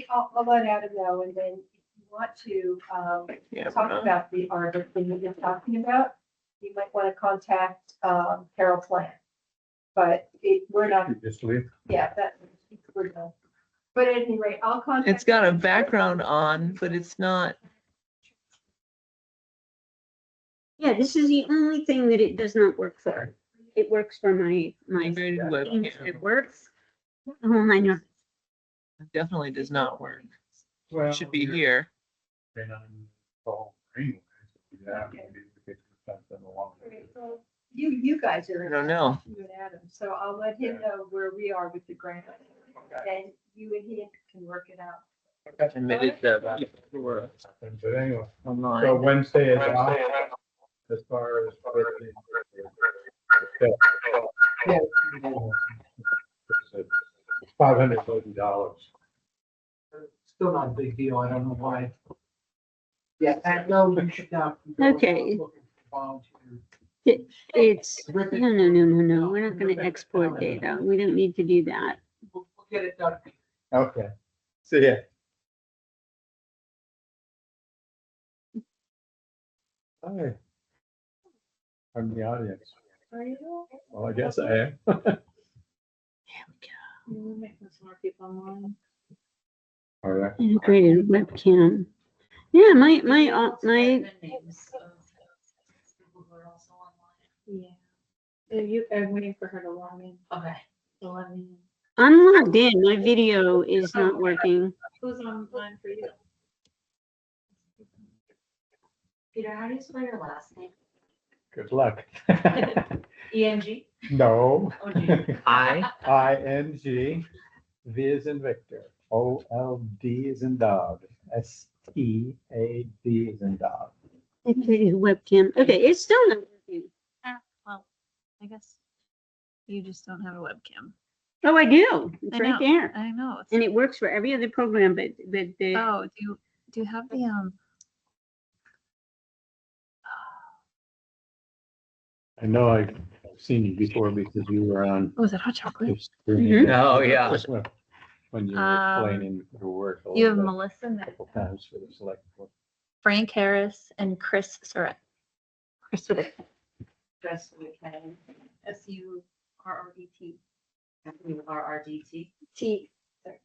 I'll let Adam know, and then if you want to, talk about the arbor thing that you're talking about, you might want to contact, Carol Plant. But we're not, You just leave. yeah, we're done. But at any rate, I'll contact. It's got a background on, but it's not. Yeah, this is the only thing that it does not work for. It works for my Integrated Teams. webcam. It works. Oh, I know. It definitely does not work. Well, It should be here. Been on call anyway. Yeah, maybe we could put something along. Okay, so You guys are. I don't know. You and Adam, so I'll let him know where we are with the grant. And you and he can work it out. Admitted that we're But anyway, so online. Wednesday is off as far as. $530. Still not a big deal. I don't know why. Yeah, I know you should not. Okay. It's, no. We're not gonna export data. We don't need to do that. We'll get it done. Okay. See ya. Hi. I'm the audience. Are you? Well, I guess I am. We're making some more people online. All right. Integrated webcam. Yeah, my, Yeah. I'm waiting for her to log in. Okay. To let me in. I'm logged in. My video is not working. Who's online for you? Peter, how do you spell your last name? Good luck. E-N-G? No. Oh, gee. ING. V is in Victor. OLD is in dog. STAD is in dog. Integrated webcam. Okay, it's still not working. Well, I guess you just don't have a webcam. Oh, I do. It's I right know. there. I know. And it works for every other program, but the, Oh, do you have the I know I've seen you before because you were on. was it hot chocolate? your screen. Oh, yeah. When you were explaining your work. a You have little bit, Melissa, a couple times for the select board. Frank Harris, and Chris Surratt. Chris with a Dress with K. SURRET. U-R-R-D-T.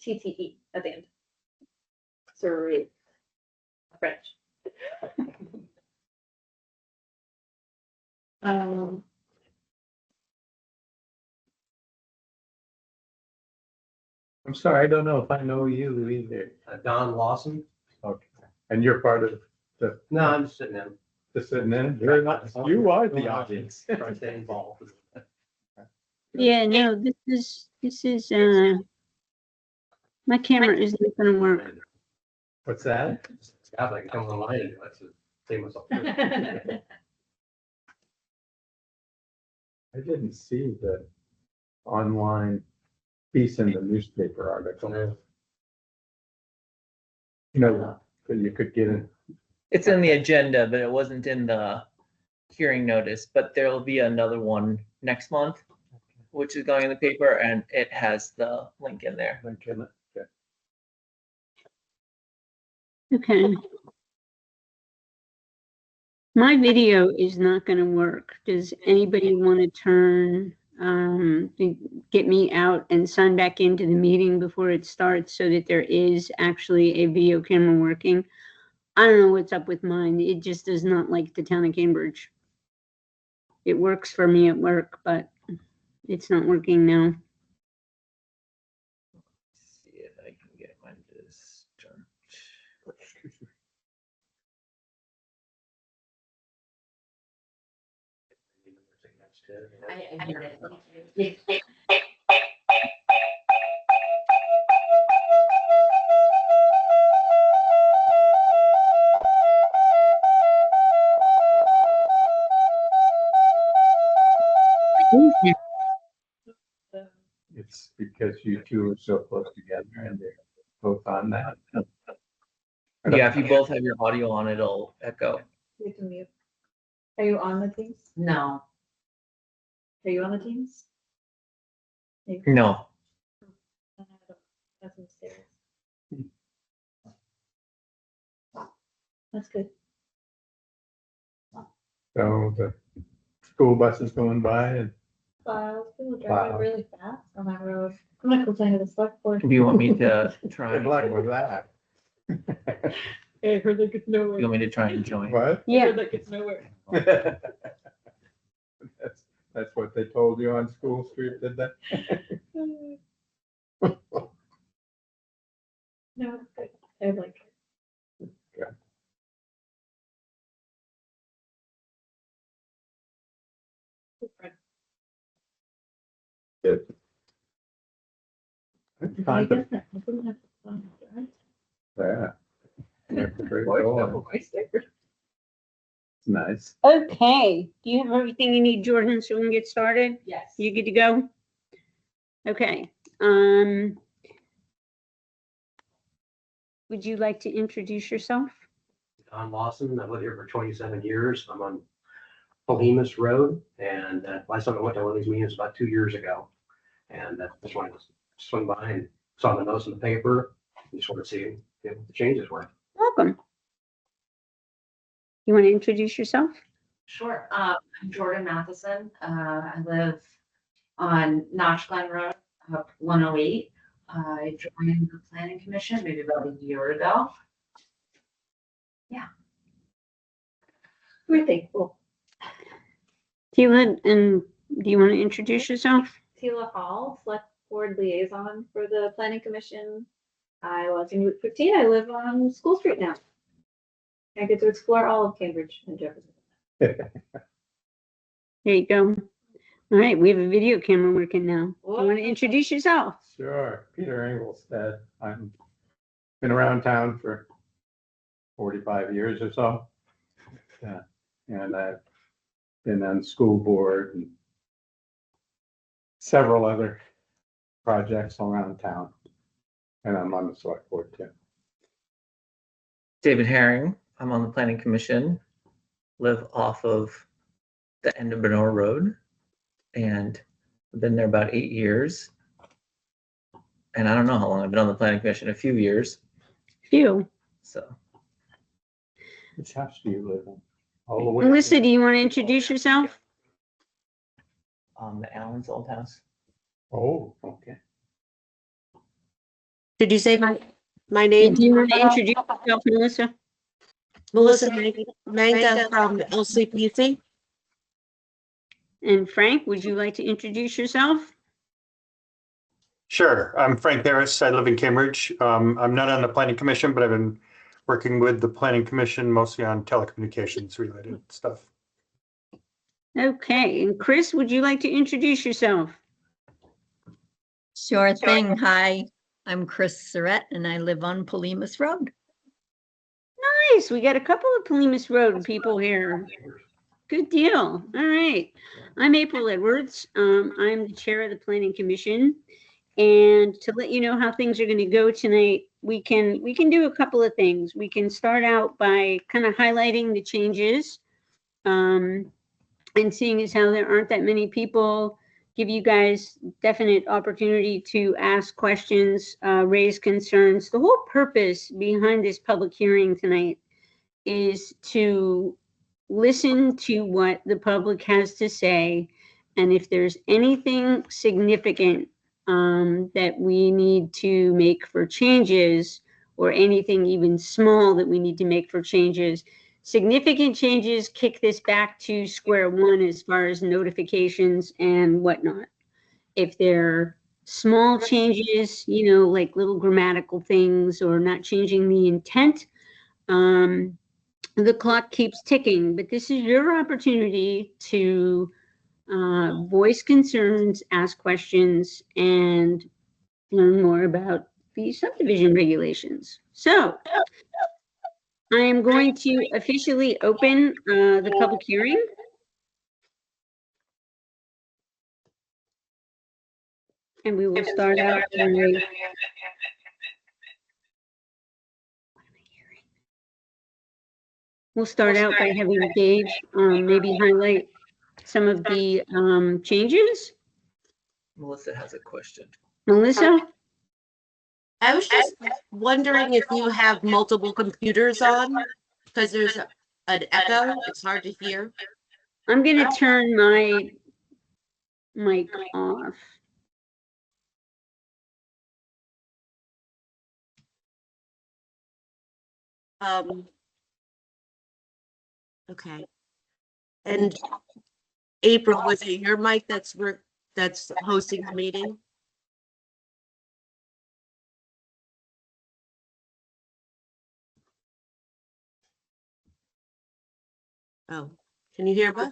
T-T-E at the end. Surratt. French. I'm sorry, I don't know if I know you either. Don Lawson? Okay. And you're part of the, No, I'm just sitting in. sitting in? You're not, you are the audience. Trying to stay involved. yeah, no, this is, my camera isn't gonna work. What's that? Yeah, I can come online and that's it. Save myself. I didn't see the online piece in the newspaper article. You know, that you could get it. It's in the agenda, but it wasn't in the hearing notice, but there'll be another one next month, which is going in the paper, and it has the link in there. Link in it. Okay. Okay. My video is not gonna work. Does anybody want to turn, to get me out and sign back into the meeting before it starts so that there is actually a video camera working? I don't know what's up with mine. It just does not like the town of Cambridge. It works for me at work, but it's not working now. See if I can get mine to start. I heard it. It's because you two are so close together and they're both on that. Yeah, if you both have your audio on, it'll echo. You can mute. Are you on the Teams? No. Are you on the Teams? No. That's upstairs. That's good. So the school bus is going by and People Wow. driving really fast on that road. I'm not complaining to the select board. Do you want me to try? good luck with that. I heard that gets You nowhere. want me to try and join? What? Yeah, that gets nowhere. That's what they told you on School Street, did they? No, it's good. I like it. Good. Different. Good. I Time to- guess that. I wouldn't have to find it, right? Yeah. That's a great Boy, goal. double my sticker. Nice. okay. Do you have everything you need, Jordan, so we can get started? Yes. You good to go? Okay. Would you like to introduce yourself? Don Lawson, I've lived here for 27 years. I'm on Pohemus Road, and last time I went to one of these meetings was about 2 years ago. And just wanted to swing by and saw the notes in the paper, and just wanted to see what the changes were. Welcome. You want to introduce yourself? Sure. I'm Jordan Matheson. I live on Notch Glen Road, 108. I joined the planning commission maybe about a year ago. We're thankful. Tila, and do you want to introduce yourself? Tila Hall, select board liaison for the planning commission. I was in Route 15. I live on School Street now. I get to explore all of Cambridge and Jefferson. There you go. All right, we have a video camera working now. You want to introduce yourself? Sure. Peter Engelstad. I'm been around town for 45 years or so. Yeah. And I've been on school board and several other projects around town. And I'm on the select board too. David Herring. I'm on the planning commission. Live off of the end of Benor Road, and I've been there about 8 years. And I don't know how long I've been on the planning commission. A few years. You. So Which house do you live in? All the way. Melissa, do you want to introduce yourself? the Allen's old house. Oh, okay. Did you say my Do name? you want to introduce yourself, Melissa? Melissa Manga from LCPC. And Frank, would you like to introduce yourself? Sure. I'm Frank Harris. I live in Cambridge. I'm not on the planning commission, but I've been working with the planning commission mostly on telecommunications related stuff. Okay, and Chris, would you like to introduce yourself? Sure thing. Hi, I'm Chris Surratt and I live on Polemus Road. Nice, we got a couple of Polemus Road people here. Good deal. All right. I'm April Edwards. I'm the chair of the Planning Commission. And to let you know how things are going to go tonight, we can do a couple of things. We can start out by kind of highlighting the changes, and seeing as how there aren't that many people, give you guys definite opportunity to ask questions, raise concerns. The whole purpose behind this public hearing tonight is to listen to what the public has to say. And if there's anything significant that we need to make for changes, or anything even small that we need to make for changes, significant changes kick this back to square one as far as notifications and whatnot. If they're small changes, you know, like little grammatical things or not changing the intent, the clock keeps ticking. But this is your opportunity to voice concerns, ask questions, and learn more about the subdivision regulations. So I am going to officially open the public hearing. And we will start out by having Gage maybe highlight some of the changes. Melissa has a question. Melissa? I was just wondering if you have multiple computers on. Because there's an echo, it's hard to hear. I'm gonna turn my mic off. Okay. And April, was it your mic that's hosting the meeting? Oh, can you hear me?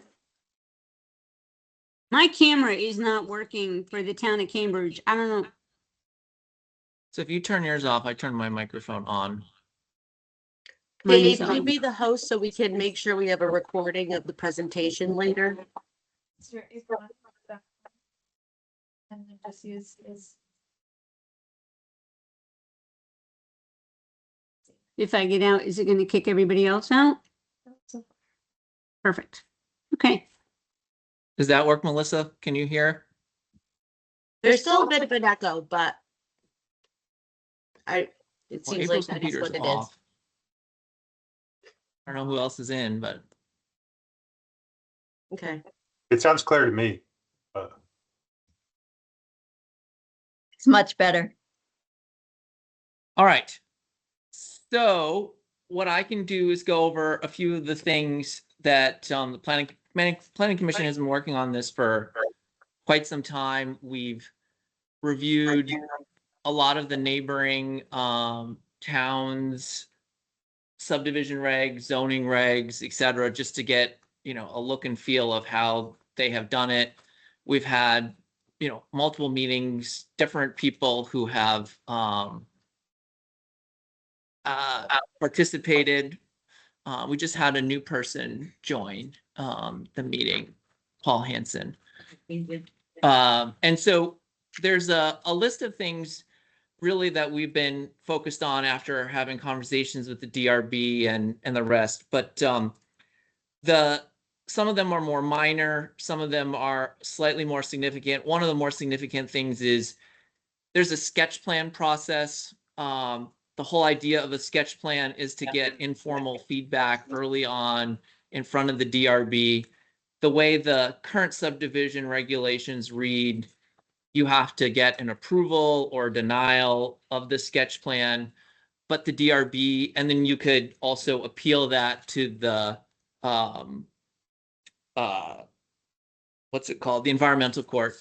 My camera is not working for the town of Cambridge. I don't know. So if you turn yours off, I turn my microphone on. Mine Dave, is can you on. be the host so we can make sure we have a recording of the presentation later? And then just use is. If I get out, is it gonna kick everybody else out? Perfect. Okay. Does that work, Melissa? Can you hear? There's still a bit of an echo, but it Well, seems April's like that's computer's what it is. off. I don't know who else is in, but Okay. It sounds clear to me. It's much better. all right. So what I can do is go over a few of the things that the planning commission has been working on this for quite some time. We've reviewed a lot of the neighboring towns, subdivision regs, zoning regs, et cetera, just to get, a look and feel of how they have done it. We've had, multiple meetings, different people who have participated. We just had a new person join the meeting, Paul Hansen. And so there's a list of things really that we've been focused on after having conversations with the DRB and the rest. But some of them are more minor, some of them are slightly more significant. One of the more significant things is there's a sketch plan process. The whole idea of a sketch plan is to get informal feedback early on in front of the DRB. The way the current subdivision regulations read, you have to get an approval or denial of the sketch plan, but the DRB, and then you could also appeal that to the, what's it called? The environmental court.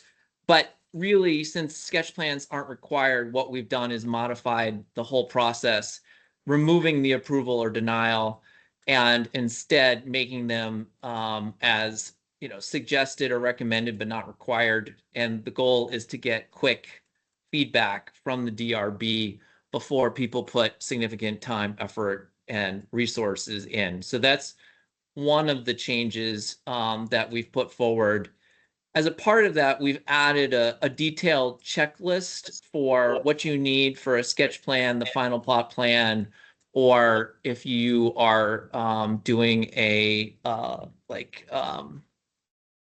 But really, since sketch plans aren't required, what we've done is modified the whole process, removing the approval or denial, and instead making them as suggested or recommended, but not required. And the goal is to get quick feedback from the DRB before people put significant time, effort, and resources in. So that's one of the changes that we've put forward. As a part of that, we've added a detailed checklist for what you need for a sketch plan, the final plot plan, or if you are doing a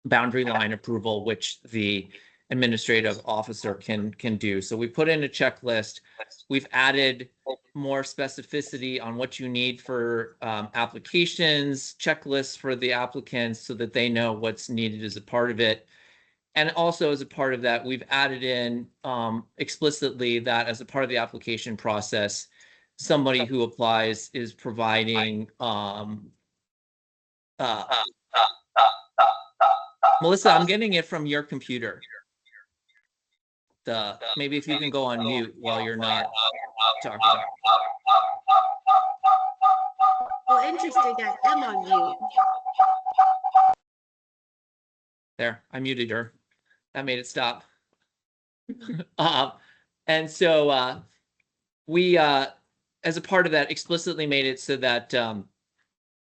boundary line approval, which the administrative officer can do. So we put in a checklist. We've added more specificity on what you need for applications, checklists for the applicants so that they know what's needed as a part of it. And also as a part of that, we've added in explicitly that as a part of the application process, somebody who applies is providing Melissa, I'm getting it from your computer. Maybe if you can go on mute while you're not talking. Well, interesting. I am on mute. There, I muted her. That made it stop. And so we, as a part of that, explicitly made it so that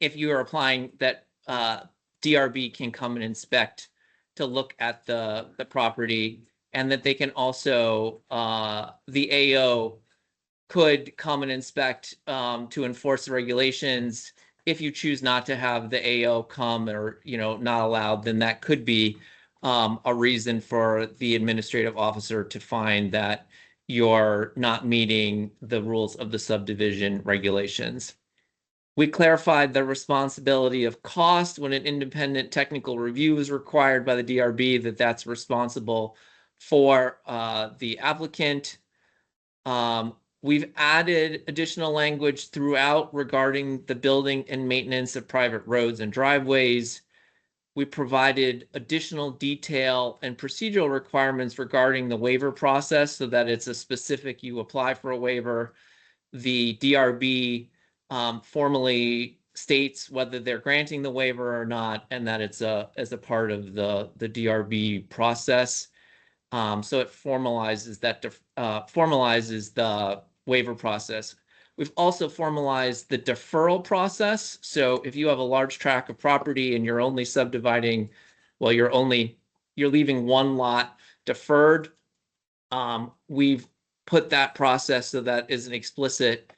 if you are applying, that DRB can come and inspect to look at the property, and that they can also, the AO could come and inspect to enforce the regulations. If you choose not to have the AO come or, not allowed, then that could be a reason for the administrative officer to find that you're not meeting the rules of the subdivision regulations. We clarified the responsibility of cost when an independent technical review is required by the DRB, that's responsible for the applicant. We've added additional language throughout regarding the building and maintenance of private roads and driveways. We provided additional detail and procedural requirements regarding the waiver process so that it's a specific, you apply for a waiver. The DRB formally states whether they're granting the waiver or not, and that it's as a part of the DRB process. So it formalizes the waiver process. We've also formalized the deferral process. So if you have a large tract of property and you're only subdividing, well, you're leaving one lot deferred. We've put that process so that is an explicit,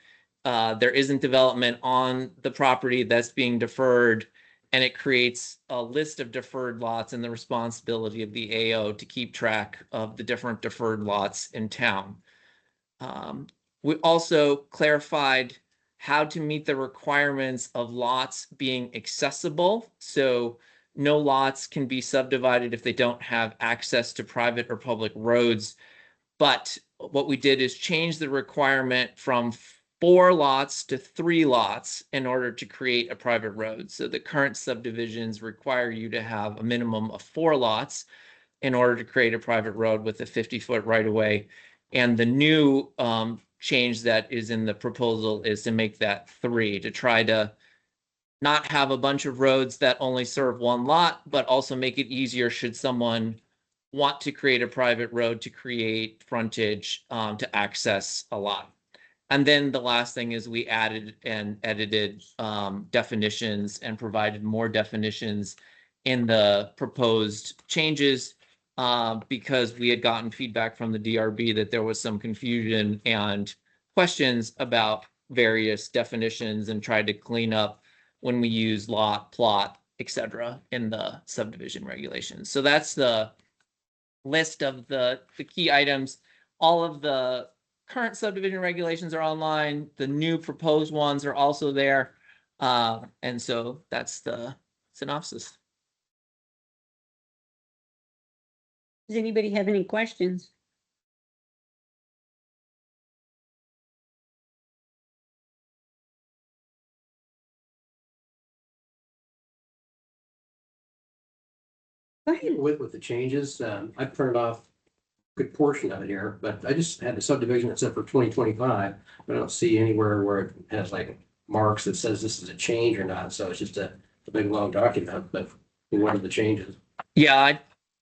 there isn't development on the property that's being deferred, and it creates a list of deferred lots and the responsibility of the AO to keep track of the different deferred lots in town. We also clarified how to meet the requirements of lots being accessible. So no lots can be subdivided if they don't have access to private or public roads. But what we did is change the requirement from 4 lots to 3 lots in order to create a private road. So the current subdivisions require you to have a minimum of 4 lots in order to create a private road with a 50-foot right-of-way. And the new change that is in the proposal is to make that 3, to try to not have a bunch of roads that only serve 1 lot, but also make it easier should someone want to create a private road to create frontage to access a lot. And then the last thing is we added and edited definitions and provided more definitions in the proposed changes because we had gotten feedback from the DRB that there was some confusion and questions about various definitions, and tried to clean up when we use lot, plot, etc. in the subdivision regulations. So that's the list of the key items. All of the current subdivision regulations are online. The new proposed ones are also there. And so that's the synopsis. Does anybody have any questions? Go ahead. With the changes, I printed off a good portion of it here, but I just had the subdivision that's set for 2025. But I don't see anywhere where it has like marks that says this is a change or not. So it's just a big long document, but what are the changes? Yeah,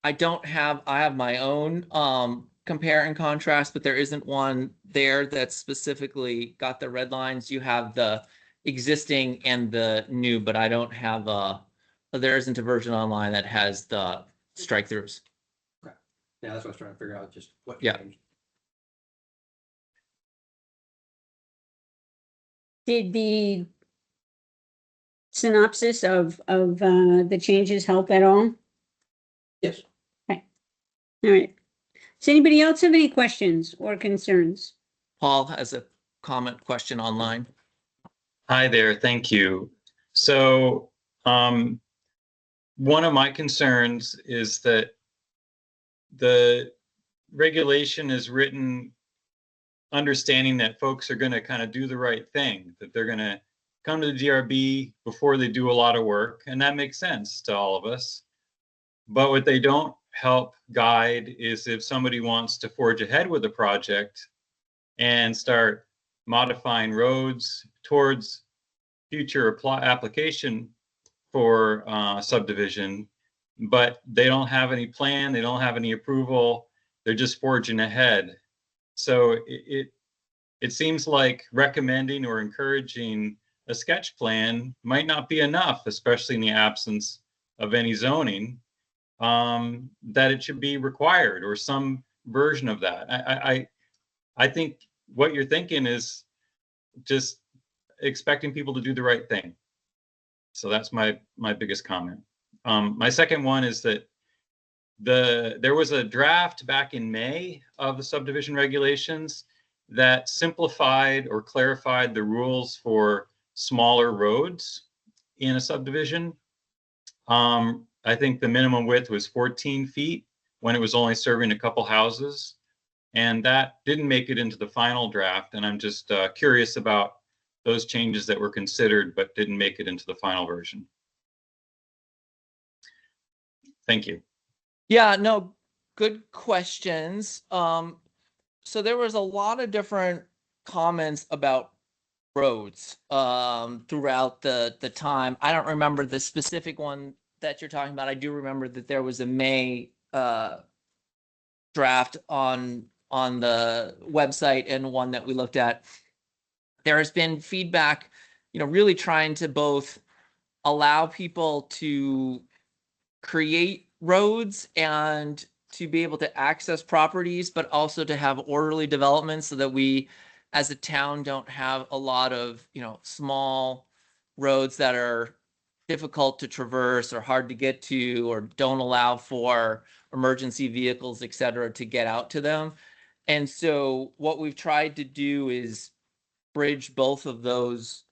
I don't have, I have my own compare and contrast, but there isn't one there that specifically got the red lines. You have the existing and the new, but I don't have there isn't a version online that has the strike throughs. Okay. Yeah, that's what I was trying to figure out, just what Yeah. changed. Did the synopsis of the changes help at all? Yes. Okay. All right. Does anybody else have any questions or concerns? Paul has a comment question online. Hi there, thank you. So one of my concerns is that the regulation is written understanding that folks are going to kind of do the right thing, that they're going to come to the DRB before they do a lot of work, and that makes sense to all of us. But what they don't help guide is if somebody wants to forge ahead with a project and start modifying roads towards future application for subdivision, but they don't have any plan, they don't have any approval, they're just forging ahead. So it seems like recommending or encouraging a sketch plan might not be enough, especially in the absence of any zoning, that it should be required or some version of that. I think what you're thinking is just expecting people to do the right thing. So that's my biggest comment. My second one is that there was a draft back in May of the subdivision regulations that simplified or clarified the rules for smaller roads in a subdivision. I think the minimum width was 14 feet when it was only serving a couple houses. And that didn't make it into the final draft. And I'm just curious about those changes that were considered but didn't make it into the final version. Thank you. Yeah, no, good questions. So there was a lot of different comments about roads throughout the time. I don't remember the specific one that you're talking about. I do remember that there was a May draft on the website and one that we looked at. There has been feedback, really trying to both allow people to create roads and to be able to access properties, but also to have orderly development so that we as a town don't have a lot of, small roads that are difficult to traverse or hard to get to, or don't allow for emergency vehicles, et cetera, to get out to them. And so what we've tried to do is bridge both of those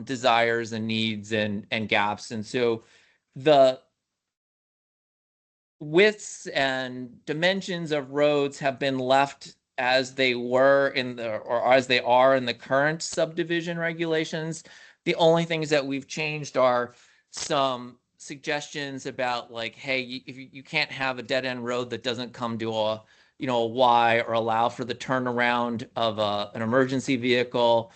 desires and needs and gaps. And so the widths and dimensions of roads have been left as they were or as they are in the current subdivision regulations. The only things that we've changed are some suggestions about, like, hey, if you can't have a dead end road that doesn't come to a Y, or allow for the turnaround of an emergency vehicle.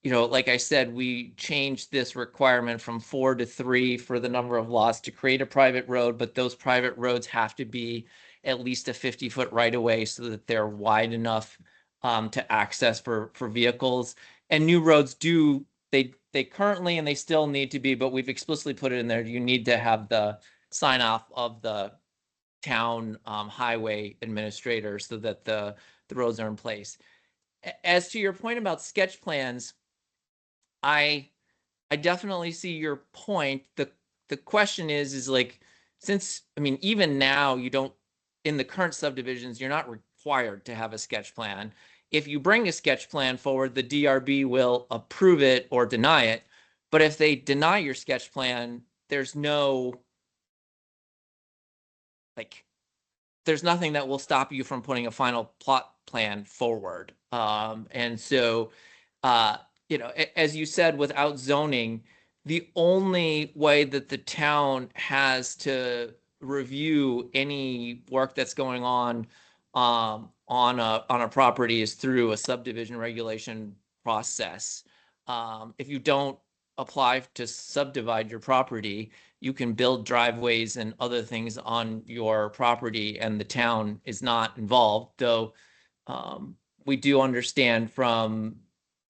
Like I said, we changed this requirement from 4 to 3 for the number of lots to create a private road, but those private roads have to be at least a 50-foot right of way so that they're wide enough to access for vehicles. And new roads they currently, and they still need to be, but we've explicitly put it in there, you need to have the sign off of the town highway administrator so that the roads are in place. As to your point about sketch plans, I definitely see your point. The question is like, since, even now you don't, in the current subdivisions, you're not required to have a sketch plan. If you bring a sketch plan forward, the DRB will approve it or deny it. But if they deny your sketch plan, there's nothing that will stop you from putting a final plot plan forward. And so, as you said, without zoning, the only way that the town has to review any work that's going on a property is through a subdivision regulation process. If you don't apply to subdivide your property, you can build driveways and other things on your property, and the town is not involved. Though we do understand from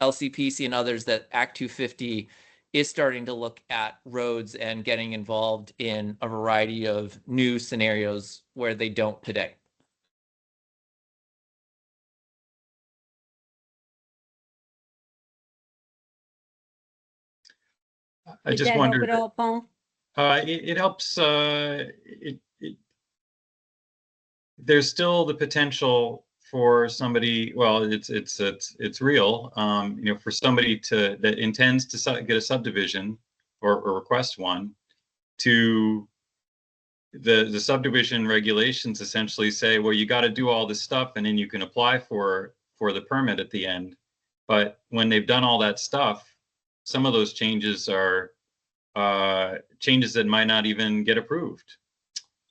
LCPC and others that Act 250 is starting to look at roads and getting involved in a variety of new scenarios where they don't today. I Does just that help wondered. at all, Paul? It helps. There's still the potential for somebody. Well, it's real. For somebody that intends to get a subdivision or request one, to the subdivision regulations essentially say, well, you got to do all this stuff and then you can apply for the permit at the end. But when they've done all that stuff, some of those changes are changes that might not even get approved.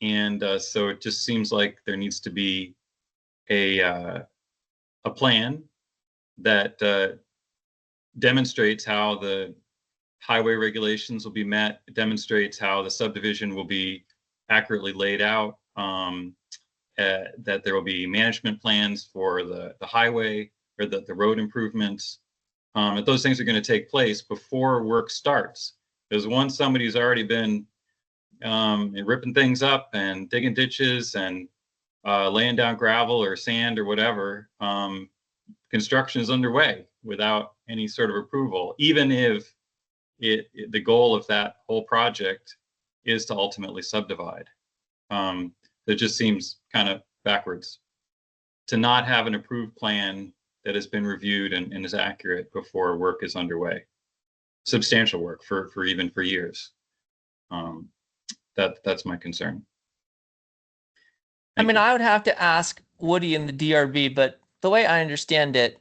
And so it just seems like there needs to be a plan that demonstrates how the highway regulations will be met, demonstrates how the subdivision will be accurately laid out, that there will be management plans for the highway or the road improvements. That those things are going to take place before work starts. Because once somebody's already been ripping things up and digging ditches and laying down gravel or sand or whatever, construction is underway without any sort of approval, even if the goal of that whole project is to ultimately subdivide. It just seems kind of backwards to not have an approved plan that has been reviewed and is accurate before work is underway. substantial work for even for years. That's my concern. I mean, I would have to ask Woody and the DRB, but the way I understand it,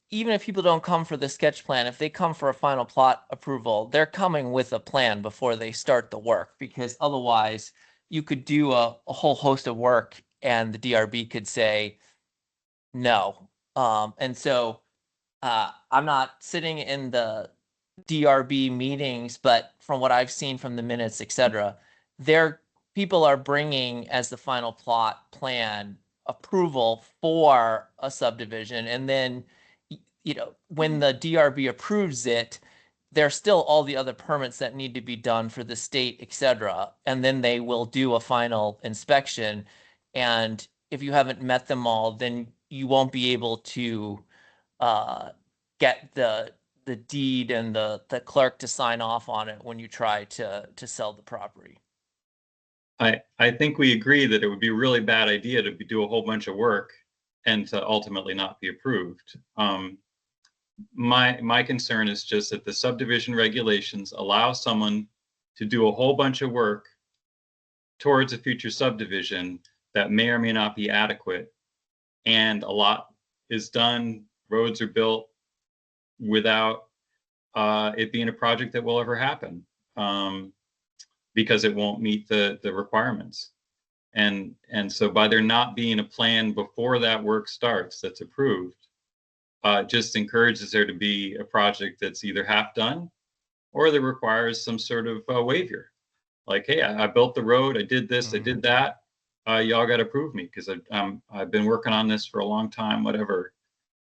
even if people don't come for the sketch plan, if they come for a final plot approval, they're coming with a plan before they start the work, because otherwise you could do a whole host of work and the DRB could say no. And so I'm not sitting in the DRB meetings, but from what I've seen from the minutes, et cetera, people are bringing as the final plot plan approval for a subdivision. And then, you know, when the DRB approves it, there's still all the other permits that need to be done for the state, et cetera. And then they will do a final inspection. And if you haven't met them all, then you won't be able to get the deed and the clerk to sign off on it when you try to sell the property. I think we agree that it would be a really bad idea to do a whole bunch of work and to ultimately not be approved. My concern is just that the subdivision regulations allow someone to do a whole bunch of work towards a future subdivision that may or may not be adequate, and a lot is done, roads are built without it being a project that will ever happen. Because it won't meet the requirements. And so by there not being a plan before that work starts that's approved, just encourages there to be a project that's either half done or that requires some sort of waiver. Like, hey, I built the road, I did this, I did that, y'all got to approve me because I've been working on this for a long time, whatever.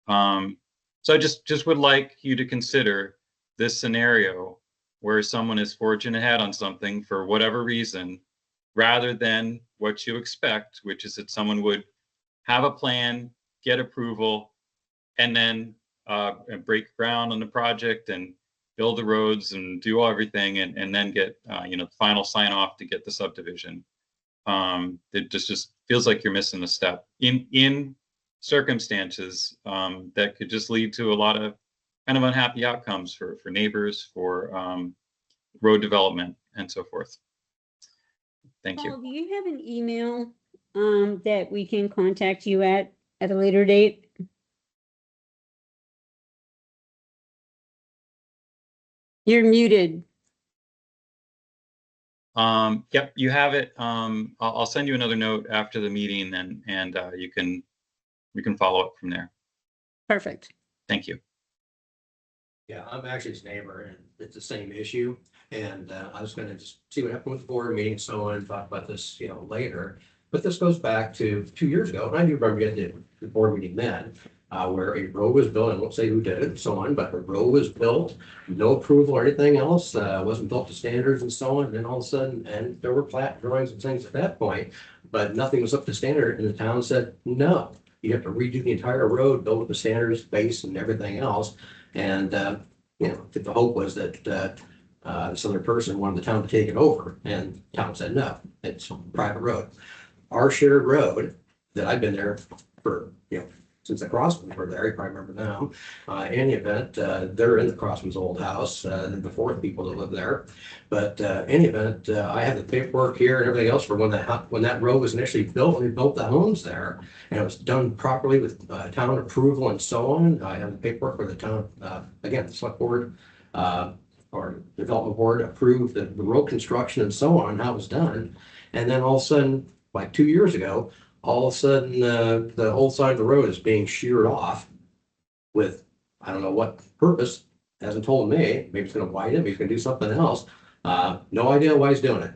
So I just would like you to consider this scenario where someone is forging ahead on something for whatever reason, rather than what you expect, which is that someone would have a plan, get approval, and then break ground on the project and build the roads and do everything, and then get final sign off to get the subdivision. It just feels like you're missing a step in circumstances that could just lead to a lot of kind of unhappy outcomes for neighbors, for road development, and so forth. Thank you. Paul, do you have an email that we can contact you at a later date? You're muted. Yep, you have it. I'll send you another note after the meeting, and we can follow up from there. Perfect. Thank you. Yeah, I'm actually his neighbor, and it's the same issue. And I was going to just see what happened with the board meeting, so on, and talk about this, later. But this goes back to 2 years ago, and I do remember getting the board meeting then, where a road was built. I won't say who did it, and so on, but a road was built, no approval or anything else, wasn't built to standards and so on. And then all of a sudden, and there were plat drawings and things at that point, but nothing was up to standard, and the town said no. You have to redo the entire road, build up the standards, base, and everything else. And the hope was that this other person wanted the town to take it over, and the town said no, it's a private road. Our shared road that I've been there for, since the Crossmans were there, you probably remember now. In any event, they're in the Crossmans' old house, the fourth people that live there. But any event, I have the paperwork here and everything else for when that road was initially built, when they built the homes there, and it was done properly with town approval and so on. I have the paperwork for the town, again, the select board or development board approved the road construction and so on, how it was done. And then all of a sudden, like 2 years ago, all of a sudden, the whole side of the road is being sheared off with, I don't know what purpose, hasn't told me. Maybe it's going to widen it, maybe he's going to do something else. No idea why he's doing it.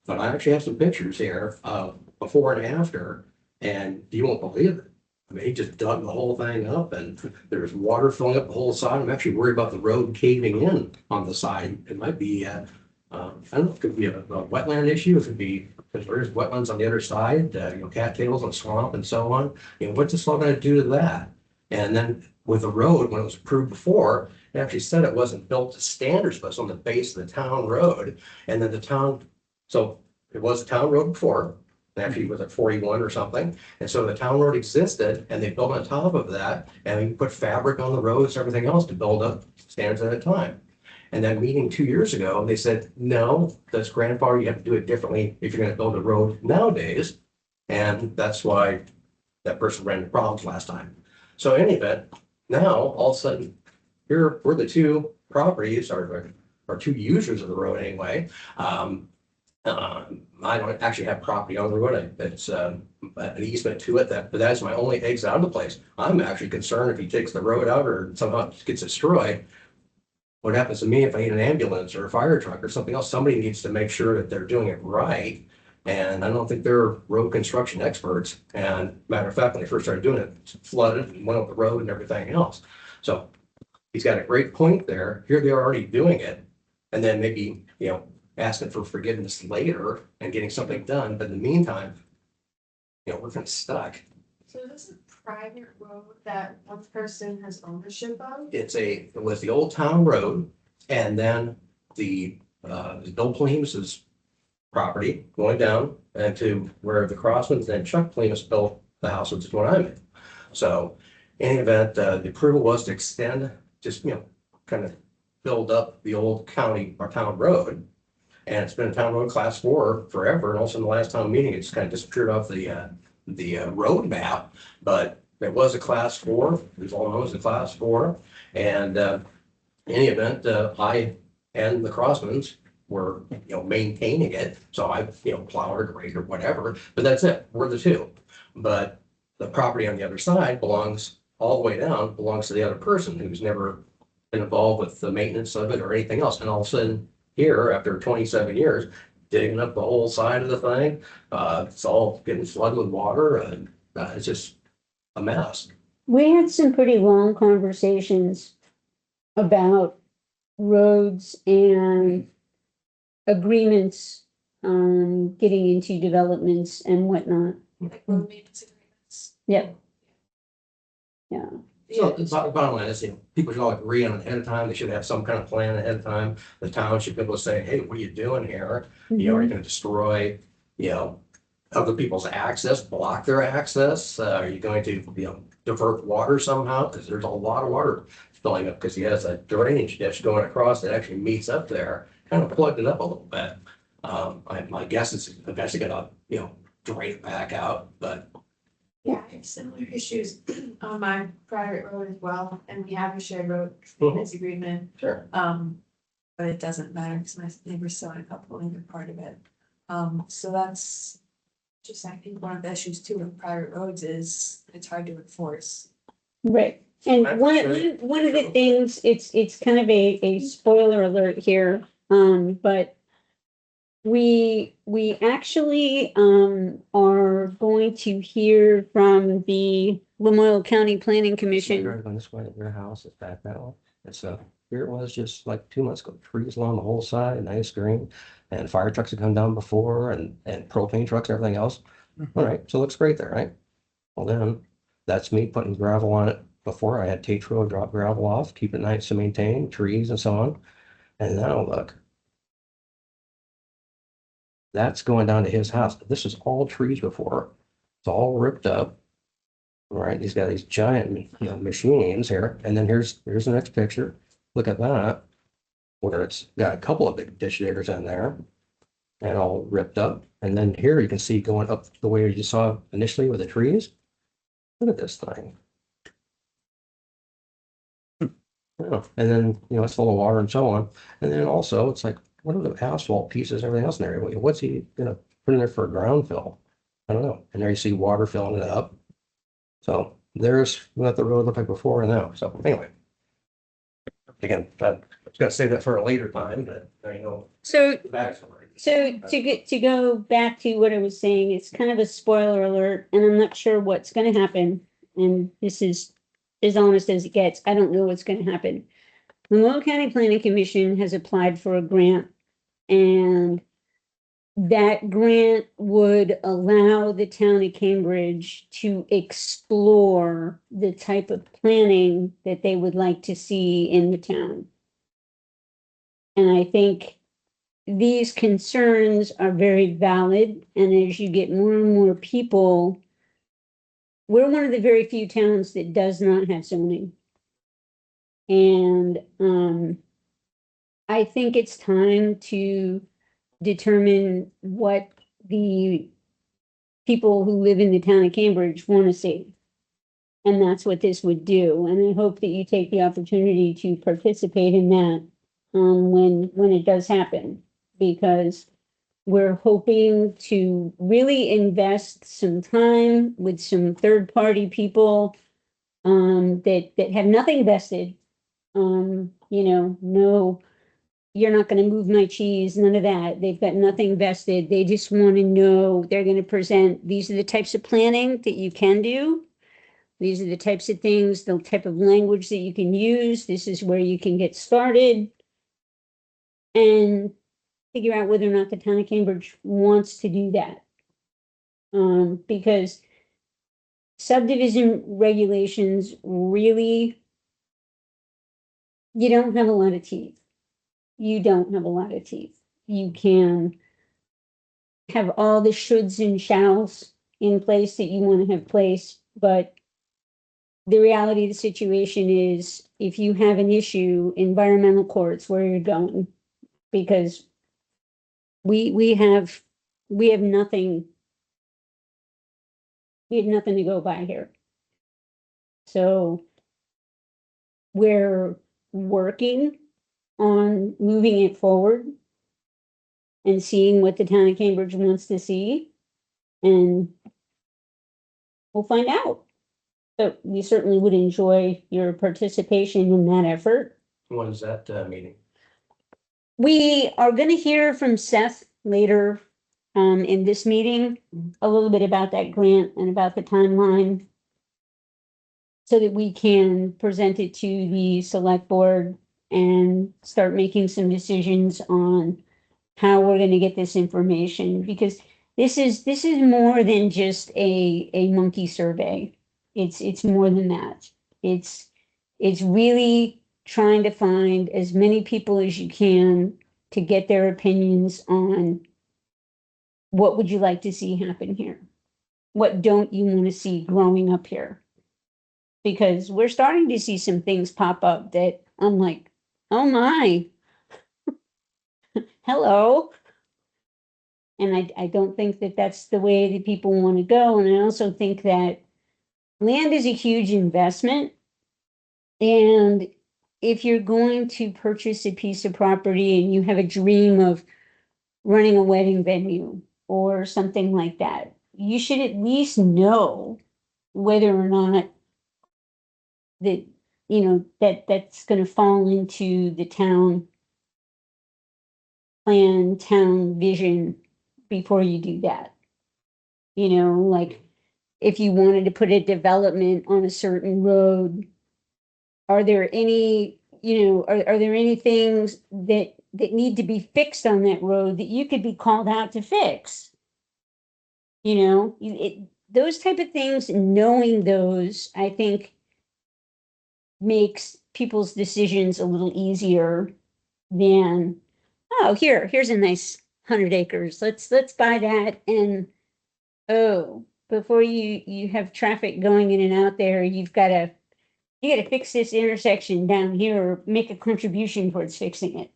But I actually have some pictures here of before and after, and you won't believe it. I mean, he just dug the whole thing up, and there's water filling up the whole side. I'm actually worried about the road caving in on the side. It might be, I don't know, it could be a wetland issue. It could be because there's wetlands on the other side, cattails and swamp and so on. What's this all going to do to that? And then with the road, when it was approved before, it actually said it wasn't built to standards, but it's on the base of the town road. And then the town, so it was a town road before. Actually, it was at 41 or something. And so the town road existed, and they built on top of that, and you put fabric on the roads and everything else to build up standards at a time. And that meeting 2 years ago, they said, no, that's grandfather, you have to do it differently if you're gonna build a road nowadays. And that's why that person ran into problems last time. So in any event, now, all of a sudden, here, we're the two properties, or two users of the road anyway. I don't actually have property on the road. It's an easement to it, but that's my only exit out of the place. I'm actually concerned if he takes the road out or somehow gets destroyed. What happens to me if I need an ambulance or a fire truck or something else? Somebody needs to make sure that they're doing it right. And I don't think they're road construction experts. And matter of fact, when they first started doing it, it flooded and went up the road and everything else. So he's got a great point there. Here they're already doing it. And then maybe, asking for forgiveness later and getting something done. But in the meantime, we're kind of stuck. So this is a private road that one person has ownership of? It was the old town road, and then the Bill Plemus's property going down and to where the Crossmans, then Chuck Plemus built the house, which is what I'm in. So in any event, the approval was to extend, just, kind of build up the old county or town road. And it's been a town road class 4 forever. And also in the last town meeting, it's kind of disappeared off the road map, but it was a class 4. It was all known as a class 4. And in any event, I and the Crossmans were, maintaining it. So I, plowed or graded or whatever, but that's it. We're the two. But the property on the other side belongs all the way down, belongs to the other person who's never been involved with the maintenance of it or anything else. And all of a sudden here, after 27 years, digging up the whole side of the thing, it's all getting flooded with water and it's just a mess. We had some pretty long conversations about roads and agreements, getting into developments and whatnot. Like road maintenance agreements? Yep. Yeah. So the bottom line is, people should all agree on it ahead of time. They should have some kind of plan ahead of time. The town should be able to say, hey, what are you doing here? Are you going to destroy, other people's access, block their access? Are you going to, divert water somehow? Because there's a lot of water filling up because he has a drainage ditch going across that actually meets up there, kind of plugged it up a little bit. My guess is eventually gonna, drain it back out, but. Yeah, I have similar issues on my private road as well, and we have a shared road maintenance agreement. Sure. But it doesn't matter because my neighbor's still in a couple and they're part of it. So that's just, I think one of the issues too with private roads is it's hard to enforce. Right. And That's one true. one of the things, it's kind of a spoiler alert here, but we actually are going to hear from the Lamoille County Planning Commission. Going this way, their house is back that way. And so here it was just like 2 months ago, trees along the whole side, nice green. And fire trucks had come down before and propane trucks, and everything else. All right, so it looks great there, right? Well, then that's me putting gravel on it. Before I had Tate Road drop gravel off, keep it nice to maintain, trees and so on. And now look. That's going down to his house. This is all trees before. It's all ripped up. All right, he's got these giant machines here. And then here's the next picture. Look at that. Where it's got a couple of big ditch diggers in there and all ripped up. And then here you can see going up the way you saw initially with the trees. Look at this thing. Yeah. And then, it's full of water and so on. And then also it's like, what are the asphalt pieces, everything else in there? What's he gonna put in there for a ground fill? I don't know. And there you see water filling it up. So there's what the road looked like before and now. So anyway. Again, I was gonna save that for a later time, but So the backstory. So to go back to what I was saying, it's kind of a spoiler alert, and I'm not sure what's going to happen. And this is as honest as it gets. I don't know what's going to happen. The Lamoille County Planning Commission has applied for a grant, and that grant would allow the town of Cambridge to explore the type of planning that they would like to see in the town. And I think these concerns are very valid, and as you get more and more people, we're one of the very few towns that does not have zoning. And I think it's time to determine what the people who live in the town of Cambridge want to see. And that's what this would do. And I hope that you take the opportunity to participate in that when it does happen. Because we're hoping to really invest some time with some third-party people that have nothing vested. No, you're not gonna move my cheese, none of that. They've got nothing vested. They just want to know, they're gonna present, these are the types of planning that you can do. These are the types of things, the type of language that you can use. This is where you can get started. And figure out whether or not the town of Cambridge wants to do that. Because subdivision regulations really, you don't have a lot of teeth. You don't have a lot of teeth. You can have all the shoulds and shalls in place that you want to have placed, but the reality of the situation is if you have an issue, environmental courts, where you're going, because we have nothing. We have nothing to go by here. So we're working on moving it forward and seeing what the town of Cambridge wants to see. And we'll find out. But we certainly would enjoy your participation in that effort. What is that meeting? We are going to hear from Seth later in this meeting, a little bit about that grant and about the timeline, so that we can present it to the select board and start making some decisions on how we're going to get this information, because this is more than just a monkey survey. It's more than that. It's really trying to find as many people as you can to get their opinions on what would you like to see happen here? What don't you want to see growing up here? Because we're starting to see some things pop up that I'm like, oh my, hello. And I don't think that that's the way that people want to go. And I also think that land is a huge investment. And if you're going to purchase a piece of property and you have a dream of running a wedding venue or something like that, you should at least know whether or not that, that's going to fall into the town plan, town vision before you do that. Like if you wanted to put a development on a certain road, are there any, are there any things that need to be fixed on that road that you could be called out to fix? Those type of things, knowing those, I think makes people's decisions a little easier than, oh, here's a nice 100 acres. Let's buy that. And before you have traffic going in and out there, you got to fix this intersection down here or make a contribution towards fixing it.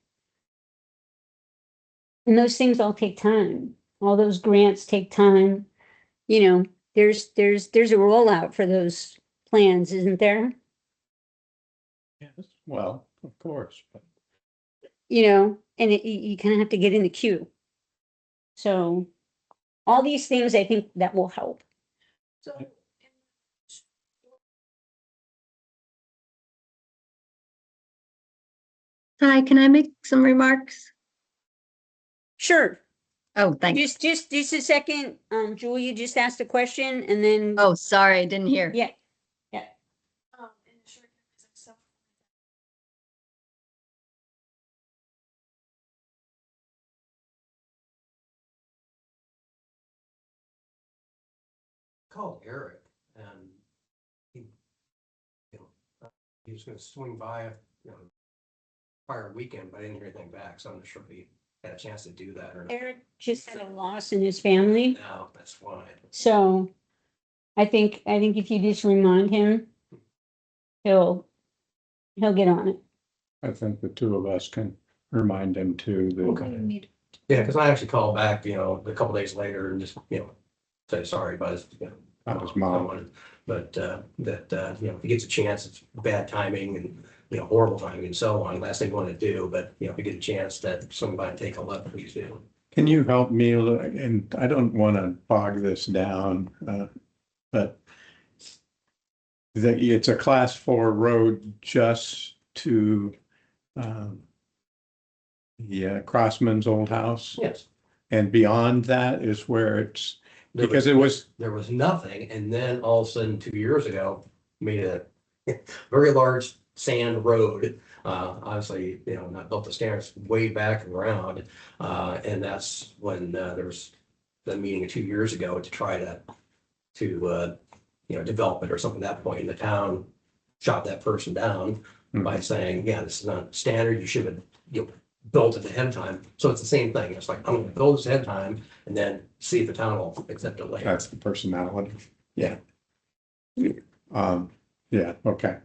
And those things all take time. All those grants take time. There's a rollout for those plans, isn't there? Yes, well, of course, but And you kind of have to get in the queue. So all these things, I think that will help. So Hi, can I make some remarks? Sure. Oh, thanks. Just a second. Julia just asked a question and then. Oh, sorry, I didn't hear. Yeah. in the short term, is it self- Called Eric and he was gonna swing by, prior weekend, but I didn't hear anything back, so I'm not sure if he had a chance to do that or not. Eric just had a loss in his family. No, that's why. So I think if you just remind him, he'll get on it. I think the two of us can remind him too. that- Yeah, because I actually called back, a couple days later and just, say, sorry, Buzz. That was mom. someone, But, if he gets a chance, it's bad timing and, horrible timing and so on. Last thing you want to do, but, if you get a chance that somebody take a look, please do. Can you help me, and I don't want to bog this down, but it's a class 4 road just to Crossman's old house, Yes. and beyond that is where it's, There because it was, There was nothing, and then all of a sudden, 2 years ago, made a very large sand road. Obviously, not built the standards way back around. And that's when there was the meeting 2 years ago to try to develop it or something at that point. And the town shot that person down by saying, yeah, this is not standard. You should have, built it ahead of time. So it's the same thing. It's like, I'm gonna build this ahead of time and then see if the town will accept it later. that's the personality. Yeah. Yeah, okay.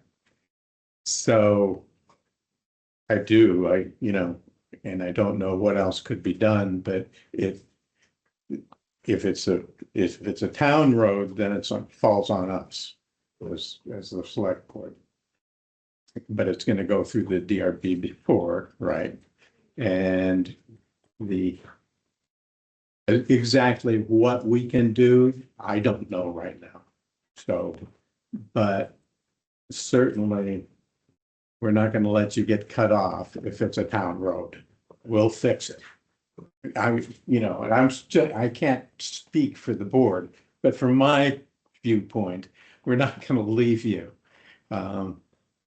So and I don't know what else could be done, but if it's a town road, then falls on us as the select board. But it's gonna go through the DRB before, right? And exactly what we can do, I don't know right now. So, but certainly we're not going to let you get cut off if it's a town road. We'll fix it. I can't speak for the board, but from my viewpoint, we're not going to leave you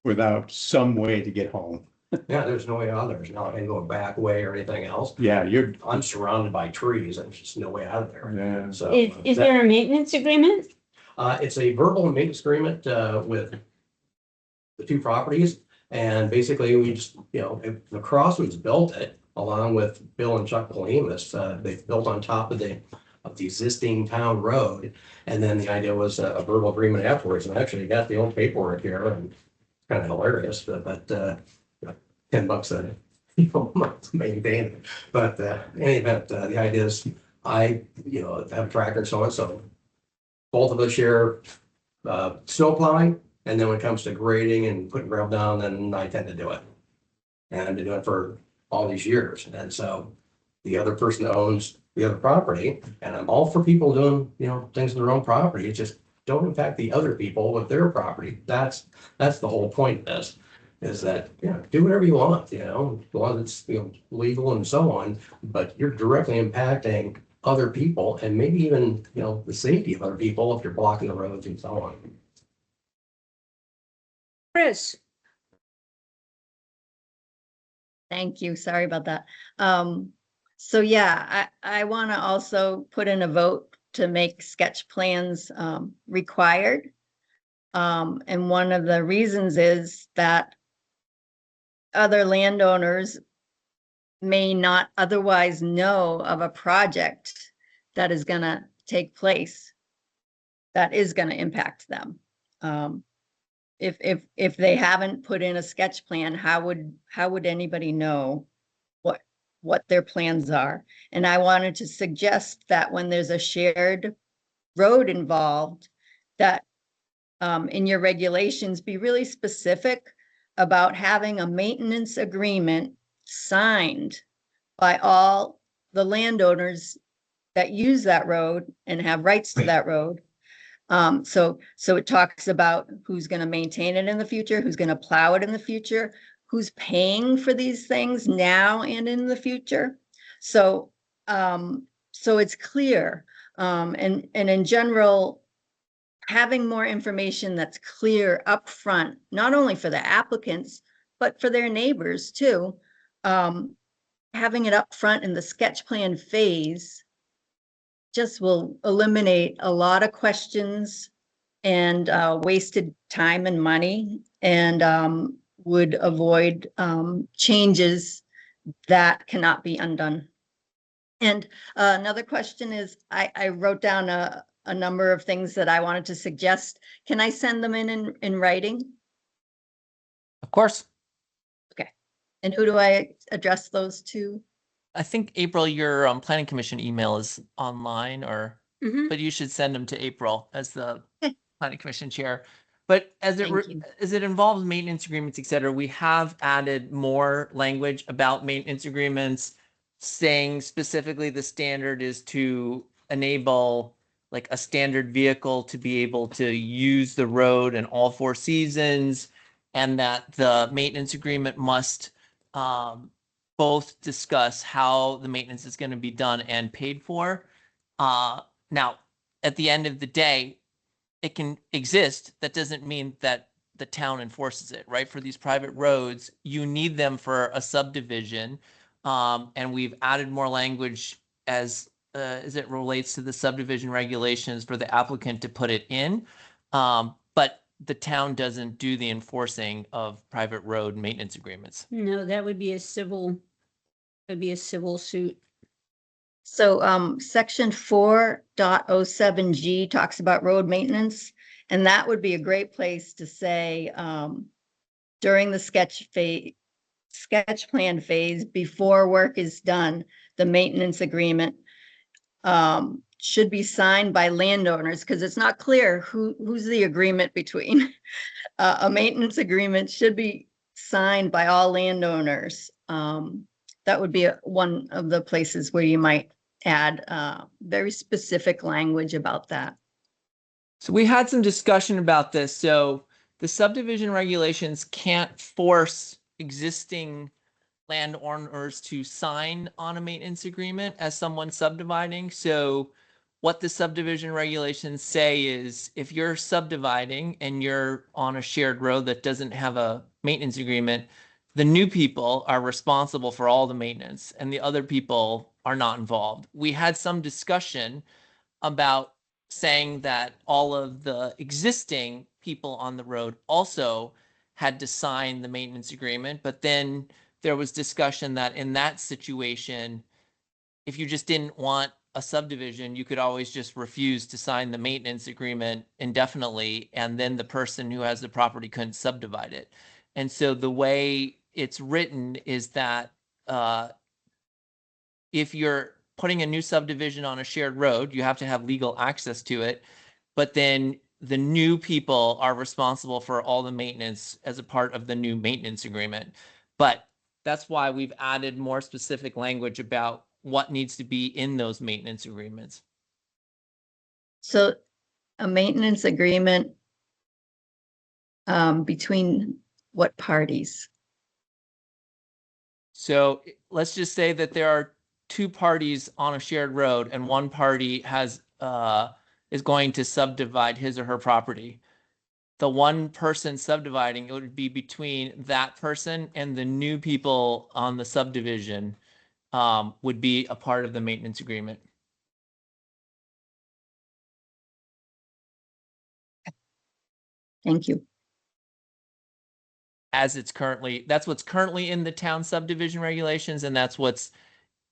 without some way to get home. Yeah, there's no way out. There's not any going back way or anything else. Yeah, I'm surrounded by trees. There's just no way out of there. Yeah. So Is there a maintenance agreement? it's a verbal maintenance agreement with the two properties. And basically we just, if the Crossman's built it along with Bill and Chuck Polimus, they've built on top of the existing town road. And then the idea was a verbal agreement afterwards. And I actually got the old paperwork here and it's kind of hilarious, but $10 a month to maintain it. But in any event, the idea is I, have a tractor and so on. So both of us share snow plowing. And then when it comes to grading and putting gravel down, then I tend to do it. And I've been doing it for all these years. And so the other person owns the other property, and I'm all for people doing, things on their own property. It's just don't impact the other people with their property. That's the whole point of this, is that, do whatever you want, as long as it's, legal and so on, but you're directly impacting other people and maybe even, the safety of other people if you're blocking the roads and so on. Chris? Thank you. Sorry about that. So yeah, I want to also put in a vote to make sketch plans required. And one of the reasons is that other landowners may not otherwise know of a project that is going to take place that is going to impact them. If they haven't put in a sketch plan, how would anybody know what their plans are? And I wanted to suggest that when there's a shared road involved, that in your regulations, be really specific about having a maintenance agreement signed by all the landowners that use that road and have rights to that road. So it talks about who's going to maintain it in the future, who's going to plow it in the future, who's paying for these things now and in the future. So it's clear. And in general, having more information that's clear upfront, not only for the applicants, but for their neighbors too. Having it upfront in the sketch plan phase just will eliminate a lot of questions and wasted time and money, and would avoid changes that cannot be undone. And another question is, I wrote down a number of things that I wanted to suggest. Can I send them in writing? Of course. Okay. And who do I address those to? I think April, your planning commission email is online or, Mhm. but you should send them to April as the planning commission chair. But as it, Thank you. as it involves maintenance agreements, et cetera, we have added more language about maintenance agreements, saying specifically the standard is to enable like a standard vehicle to be able to use the road in all 4 seasons, and that the maintenance agreement must both discuss how the maintenance is going to be done and paid for. Now, at the end of the day, it can exist. That doesn't mean that the town enforces it, right? For these private roads, you need them for a subdivision. And we've added more language as it relates to the subdivision regulations for the applicant to put it in. But the town doesn't do the enforcing of private road maintenance agreements. No, that would be a civil, that'd be a civil suit. So section 4.07G talks about road maintenance, and that would be a great place to say during the sketch plan phase, before work is done, the maintenance agreement should be signed by landowners, because it's not clear who's the agreement between. A maintenance agreement should be signed by all landowners. That would be one of the places where you might add very specific language about that. So we had some discussion about this. So the subdivision regulations can't force existing landowners to sign on a maintenance agreement as someone subdividing. So what the subdivision regulations say is if you're subdividing and you're on a shared road that doesn't have a maintenance agreement, the new people are responsible for all the maintenance and the other people are not involved. We had some discussion about saying that all of the existing people on the road also had to sign the maintenance agreement, but then there was discussion that in that situation, if you just didn't want a subdivision, you could always just refuse to sign the maintenance agreement indefinitely, and then the person who has the property couldn't subdivide it. And so the way it's written is that if you're putting a new subdivision on a shared road, you have to have legal access to it, but then the new people are responsible for all the maintenance as a part of the new maintenance agreement. But that's why we've added more specific language about what needs to be in those maintenance agreements. So a maintenance agreement between what parties? So let's just say that there are 2 parties on a shared road and one party has is going to subdivide his or her property. The one person subdividing, it would be between that person and the new people on the subdivision would be a part of the maintenance agreement. Thank you. As it's currently, that's what's currently in the town subdivision regulations, and that's what's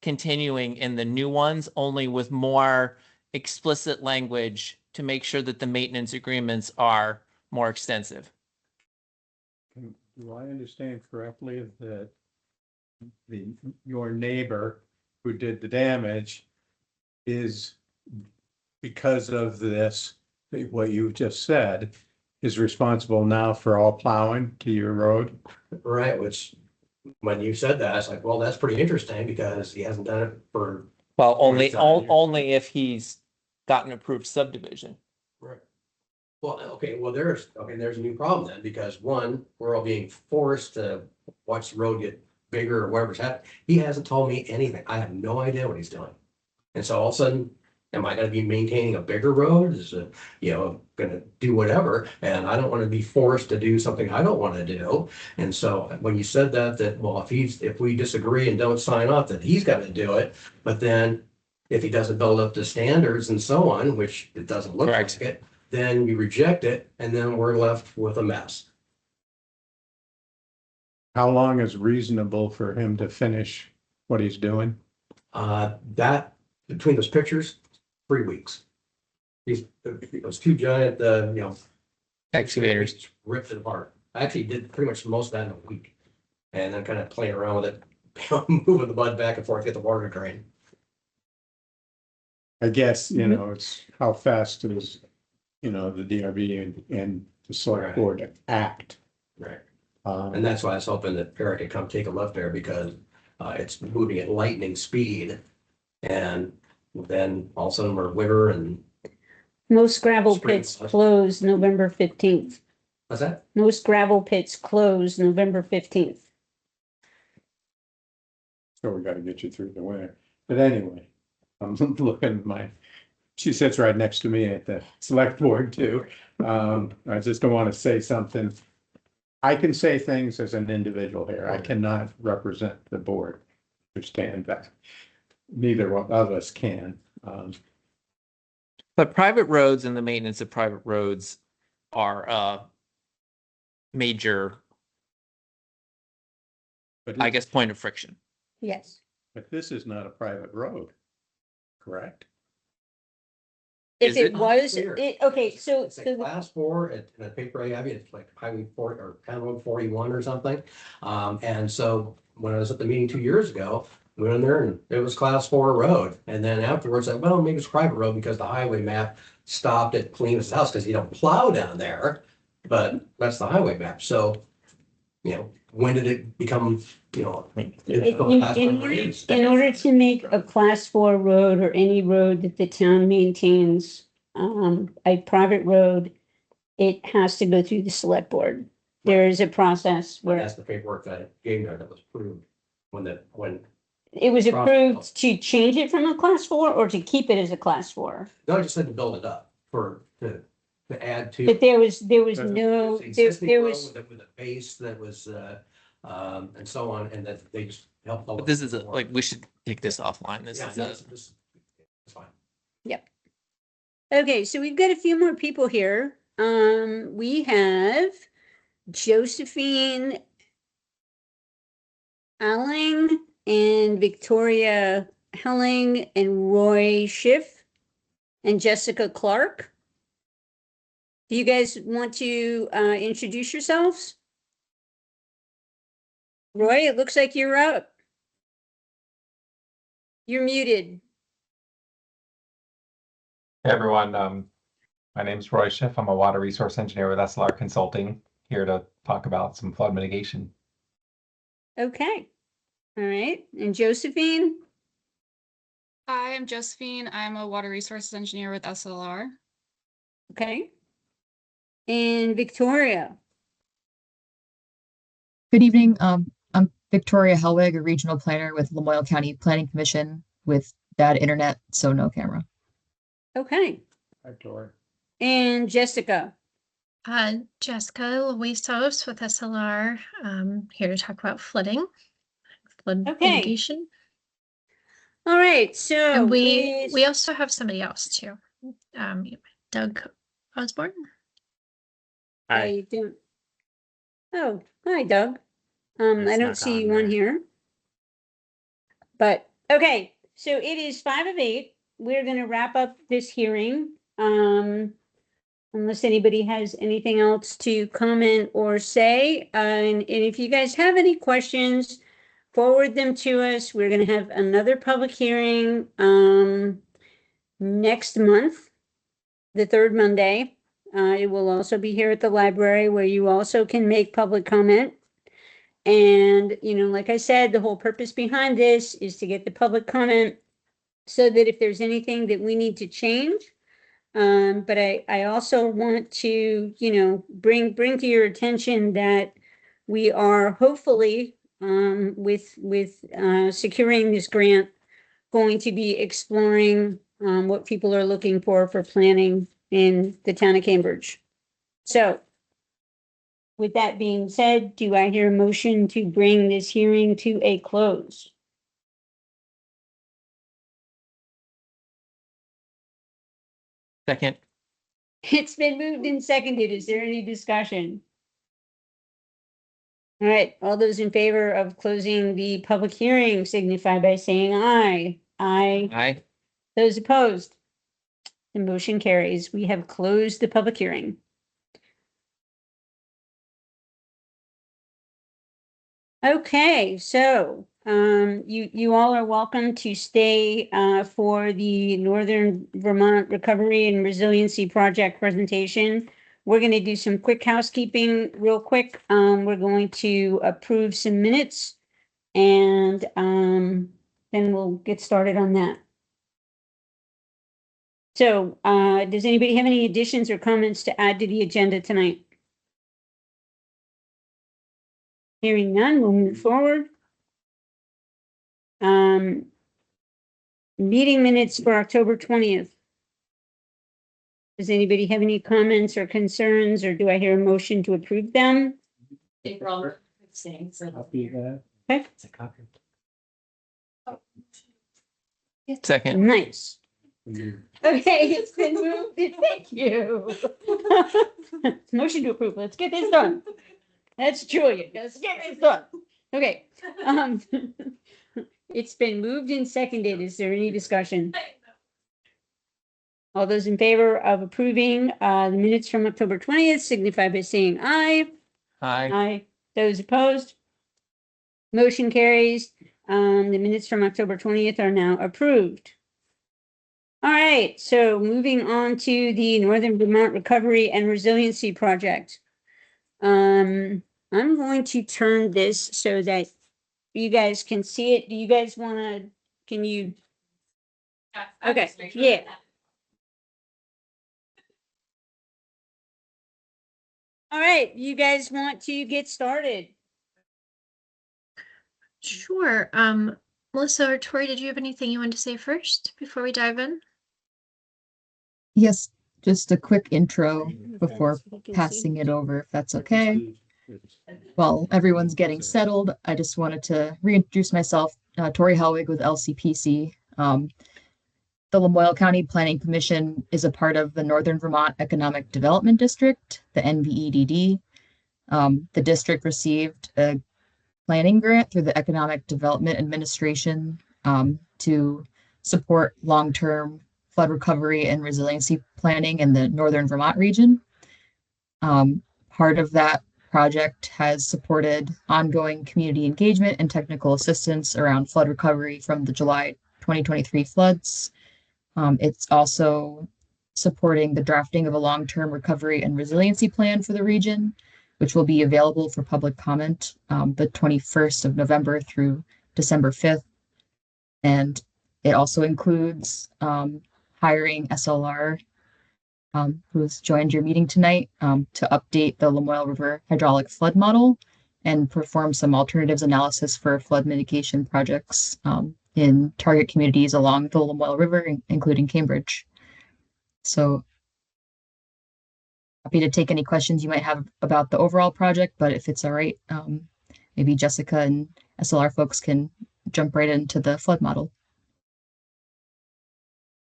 continuing in the new ones, only with more explicit language to make sure that the maintenance agreements are more extensive. Do I understand correctly that your neighbor who did the damage is, because of this, what you just said, is responsible now for all plowing to your road? Right, which, when you said that, I was like, well, that's pretty interesting because he hasn't done it for. Well, only 47 years. only if he's got an approved subdivision. Right. Well, okay, there's a new problem then, because one, we're all being forced to watch the road get bigger or whatever's happening. He hasn't told me anything. I have no idea what he's doing. And so all of a sudden, am I gonna be maintaining a bigger road? Is it, gonna do whatever? And I don't wanna be forced to do something I don't wanna do. And so when you said that, well, if we disagree and don't sign off, that he's gotta do it. But then if he doesn't build up to standards and so on, which it doesn't look like it, then you reject it and then we're left with a mess. How long is reasonable for him to finish what he's doing? That, between those pictures, 3 weeks. Those 2 giant, excavators ripped it apart. I actually did pretty much most of that in a week. and then kind of playing around with it, moving the mud back and forth, get the water to drain. I guess, it's how fast is, the DRB and the select Right. board to act. Right. Um, And that's why I was hoping that Eric could come take a look there because it's moving at lightning speed. And then all of a sudden we're winter and Most gravel Spring pits flush. close November 15th. what's that? Most gravel pits close November 15th. So we gotta get you through the winter. But anyway, I'm looking at she sits right next to me at the select board too. I just don't want to say something. I can say things as an individual here. I cannot represent the board. Understand that. Neither one of us can. But private roads and the maintenance of private roads are major, But I guess, point of friction. Yes. But this is not a private road, correct? If Is it it? was, Clear. okay, so, It's a class 4 in a paper I have, it's like Highway 40 or County Road 41 or something. And so when I was at the meeting 2 years ago, we went in there and it was class 4 road. And then afterwards, I well, maybe it's private road because the highway map stopped at Clean's house because you don't plow down there. But that's the highway map. So, when did it become, in order to make a class 4 road or any road that the town maintains, a private road, it has to go through the select board. There is a process where That's the paperwork that I gave her that was approved when it was approved to change it from a class 4 or to keep it as a class 4. no, I just had to build it up to add to. But there was no, It's an there existing road was, with a base that was, and so on, and that they just helped. But this is like, we should take this offline. This Yeah, is this- it's fine. okay, so we've got a few more people here. We have Josephine Alling and Victoria Helling and Roy Schiff and Jessica Clark. Do you guys want to introduce yourselves? Roy, it looks like you're up. You're muted. Hey everyone, my name is Roy Schiff. I'm a water resource engineer with SLR Consulting, here to talk about some flood mitigation. Okay. All right. And Josephine? Hi, I'm Josephine. I'm a water resources engineer with SLR. Okay. And Victoria? Good evening. I'm Victoria Helwig, a regional planner with Lamoille County Planning Commission with bad internet, so no camera. Okay. Hi, Tori. And Jessica? Jessica Luistos with SLR, here to talk about flood Okay. mitigation. All right. So And we also have somebody else too. Doug Osborne. I don't. Oh, hi, Doug. I don't see you on here. But okay, so it is 5 of 8. We're going to wrap up this hearing. Unless anybody has anything else to comment or say. And if you guys have any questions, forward them to us. We're going to have another public hearing next month, the third Monday. It will also be here at the library where you also can make public comment. And, like I said, the whole purpose behind this is to get the public comment so that if there's anything that we need to change, but I also want to, bring to your attention that we are hopefully, with securing this grant, going to be exploring what people are looking for planning in the town of Cambridge. So with that being said, do I hear a motion to bring this hearing to a close? second. It's been moved and seconded. Is there any discussion? All right, all those in favor of closing the public hearing signify by saying aye. Aye. Aye. Those opposed? The motion carries. We have closed the public hearing. Okay, so you all are welcome to stay for the Northern Vermont Recovery and Resiliency Project presentation. We're going to do some quick housekeeping real quick. We're going to approve some minutes and then we'll get started on that. So does anybody have any additions or comments to add to the agenda tonight? Hearing none, we'll move forward. Meeting minutes for October 20th. Does anybody have any comments or concerns, or do I hear a motion to approve them? April 16th. Okay. Second. Nice. Okay, it's been moved. Thank you. Motion to approve. Let's get this done. That's Julia. Let's get this done. Okay. It's been moved and seconded. Is there any discussion? All those in favor of approving the minutes from October 20th signify by saying aye. Aye. Aye. Those opposed? Motion carries. The minutes from October 20th are now approved. All right, so moving on to the Northern Vermont Recovery and Resiliency Project. I'm going to turn this so that you guys can see it. Do you guys want to, can you? Okay, yeah. All right, you guys want to get started? Sure. Melissa or Tori, did you have anything you wanted to say first before we dive in? Yes, just a quick intro before passing it over, if that's okay. While everyone's getting settled, I just wanted to reintroduce myself, Tori Helwig with LCPC. The Lamoille County Planning Commission is a part of the Northern Vermont Economic Development District, the NVEDD. The district received a planning grant through the Economic Development Administration to support long-term flood recovery and resiliency planning in the Northern Vermont region. Part of that project has supported ongoing community engagement and technical assistance around flood recovery from the July 2023 floods. It's also supporting the drafting of a long-term recovery and resiliency plan for the region, which will be available for public comment the 21st of November through December 5th. And it also includes hiring SLR, who's joined your meeting tonight, to update the Lamoille River hydraulic flood model and perform some alternatives analysis for flood mitigation projects in target communities along the Lamoille River, including Cambridge. So happy to take any questions you might have about the overall project, but if it's all right, maybe Jessica and SLR folks can jump right into the flood model.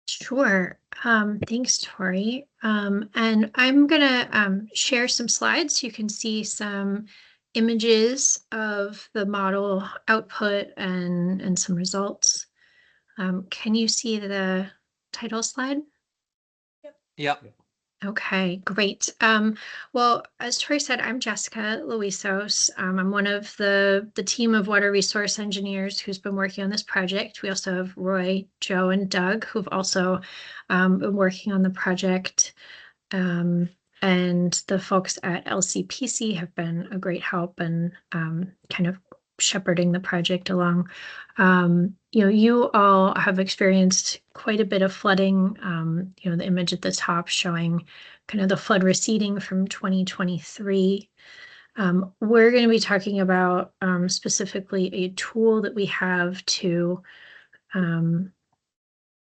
Sure. Thanks, Tori. And I'm gonna share some slides. You can see some images of the model output and some results. Can you see the title slide? Yep. Okay, great. Well, as Tori said, I'm Jessica Luisos. I'm one of the team of water resource engineers who's been working on this project. We also have Roy, Joe, and Doug, who've also been working on the project. And the folks at LCPC have been a great help and kind of shepherding the project along. You all have experienced quite a bit of flooding. The image at the top showing kind of the flood receding from 2023. We're going to be talking about specifically a tool that we have to kind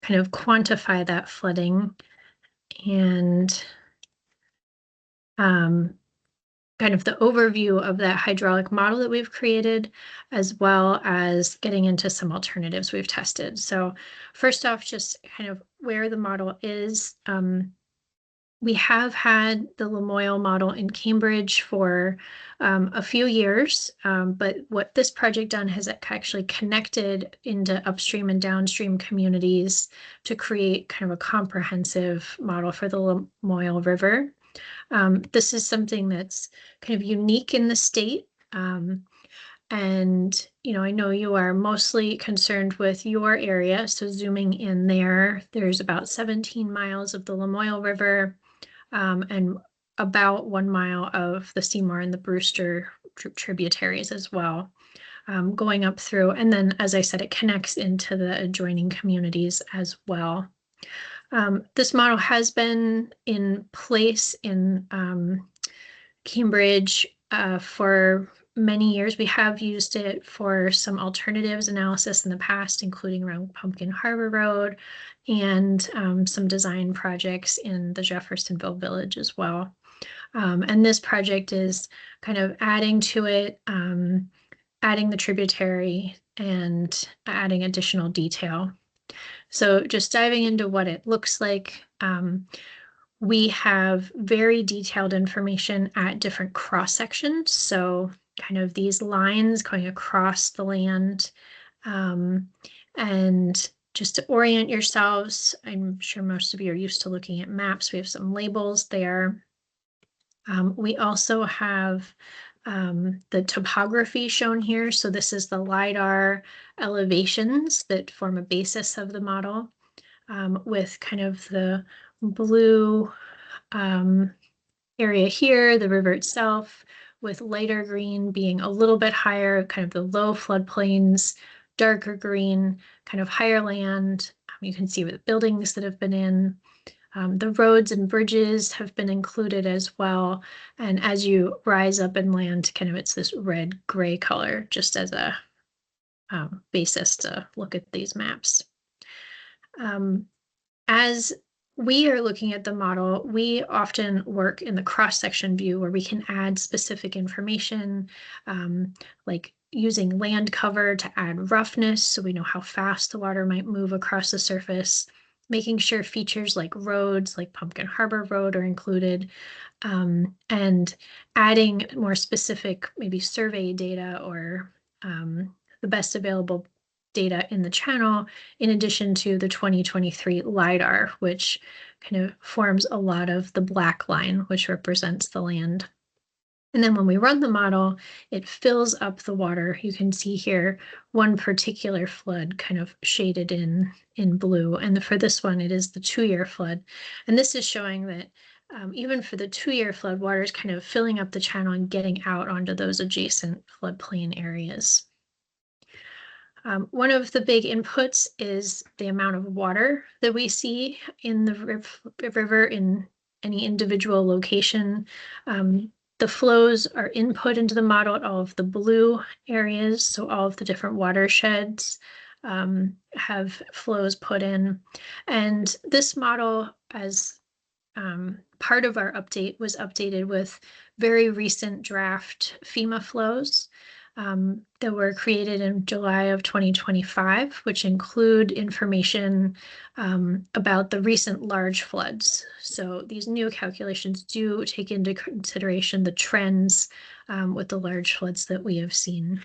of quantify that flooding and kind of the overview of that hydraulic model that we've created, as well as getting into some alternatives we've tested. So first off, just kind of where the model is. We have had the Lamoille model in Cambridge for a few years, but what this project done has actually connected into upstream and downstream communities to create kind of a comprehensive model for the Lamoille River. This is something that's kind of unique in the state. And, you know, I know you are mostly concerned with your area. So zooming in there, there's about 17 miles of the Lamoille River and about 1 mile of the Seymour and the Brewster tributaries as well, going up through. And then, as I said, it connects into the adjoining communities as well. This model has been in place in Cambridge for many years. We have used it for some alternatives analysis in the past, including around Pumpkin Harbor Road and some design projects in the Jeffersonville Village as well. And this project is kind of adding to it, adding the tributary and adding additional detail. So just diving into what it looks like, we have very detailed information at different cross sections. So kind of these lines going across the land. And just to orient yourselves, I'm sure most of you are used to looking at maps. We have some labels there. We also have the topography shown here. So this is the LiDAR elevations that form a basis of the model, with kind of the blue area here, the river itself, with lighter green being a little bit higher, kind of the low floodplains, darker green, kind of higher land. You can see the buildings that have been in. The roads and bridges have been included as well. And as you rise up inland, kind of it's this red-gray color, just as a basis to look at these maps. As we are looking at the model, we often work in the cross-section view where we can add specific information, like using land cover to add roughness so we know how fast the water might move across the surface, making sure features like roads, like Pumpkin Harbor Road, are included, and adding more specific maybe survey data or the best available data in the channel, in addition to the 2023 LiDAR, which kind of forms a lot of the black line, which represents the land. And then when we run the model, it fills up the water. You can see here one particular flood kind of shaded in blue. And for this one, it is the 2-year flood. And this is showing that even for the 2-year flood, water is kind of filling up the channel and getting out onto those adjacent floodplain areas. One of the big inputs is the amount of water that we see in the river in any individual location. The flows are input into the model at all of the blue areas, so all of the different watersheds have flows put in. And this model, as part of our update, was updated with very recent draft FEMA flows that were created in July of 2025, which include information about the recent large floods. So these new calculations do take into consideration the trends with the large floods that we have seen.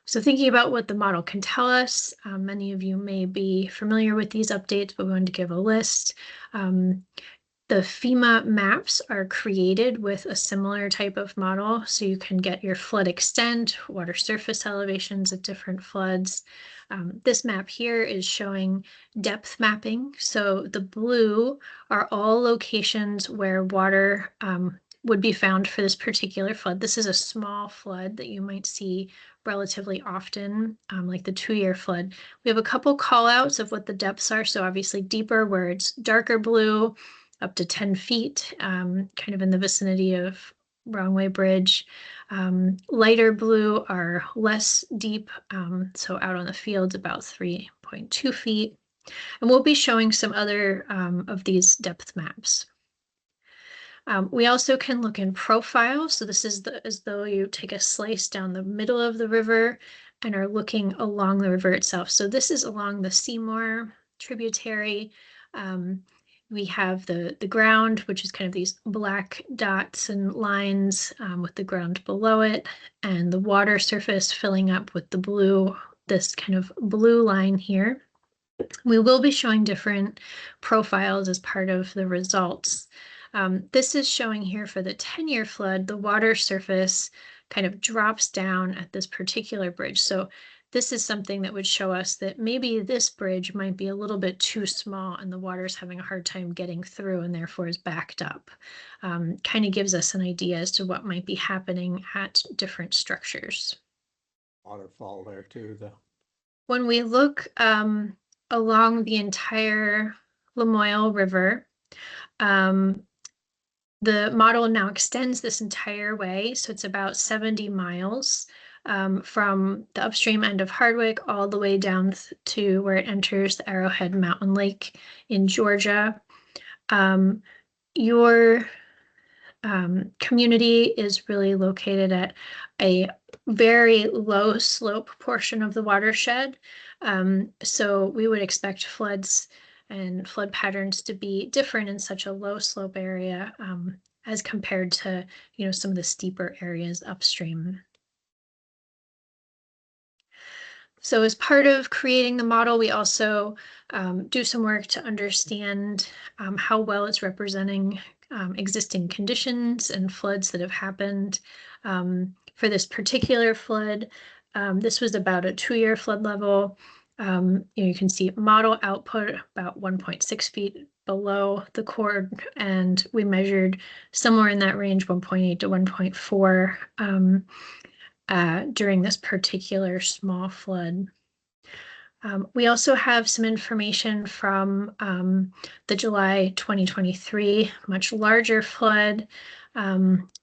So thinking about what the model can tell us, many of you may be familiar with these updates, but we wanted to give a list. The FEMA maps are created with a similar type of model, so you can get your flood extent, water surface elevations at different floods. This map here is showing depth mapping. So the blue are all locations where water would be found for this particular flood. This is a small flood that you might see relatively often, like the 2-year flood. We have a couple call outs of what the depths are. So obviously deeper where it's darker blue, up to 10 feet, kind of in the vicinity of Wrongway Bridge. Lighter blue are less deep, so out on the fields about 3.2 feet. And we'll be showing some other of these depth maps. We also can look in profiles. So this is as though you take a slice down the middle of the river and are looking along the river itself. So this is along the Seymour tributary. We have the ground, which is kind of these black dots and lines with the ground below it, and the water surface filling up with the blue, this kind of blue line here. We will be showing different profiles as part of the results. This is showing here for the 10-year flood, the water surface kind of drops down at this particular bridge. So this is something that would show us that maybe this bridge might be a little bit too small and the water's having a hard time getting through and therefore is backed up. Kind of gives us an idea as to what might be happening at different structures. Waterfall there too, though. When we look along the entire Lamoille River, the model now extends this entire way, so it's about 70 miles from the upstream end of Hardwick all the way down to where it enters the Arrowhead Mountain Lake in Georgia. Your community is really located at a very low slope portion of the watershed. So we would expect floods and flood patterns to be different in such a low slope area as compared to, some of the steeper areas upstream. So as part of creating the model, we also do some work to understand how well it's representing existing conditions and floods that have happened. For this particular flood, this was about a 2-year flood level. You can see model output about 1.6 feet below the chord, and we measured somewhere in that range, 1.8 to 1.4 during this particular small flood. We also have some information from the July 2023 much larger flood.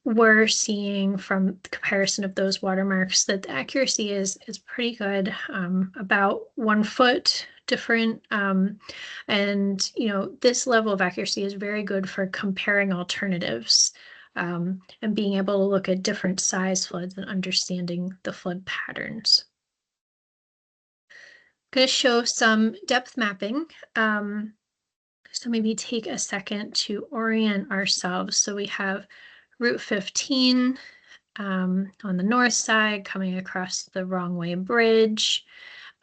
We're seeing from the comparison of those watermarks that the accuracy is pretty good, about 1 foot different. And this level of accuracy is very good for comparing alternatives and being able to look at different size floods and understanding the flood patterns. I'm going to show some depth mapping. So maybe take a second to orient ourselves. So we have Route 15 on the north side coming across the Wrong Way Bridge,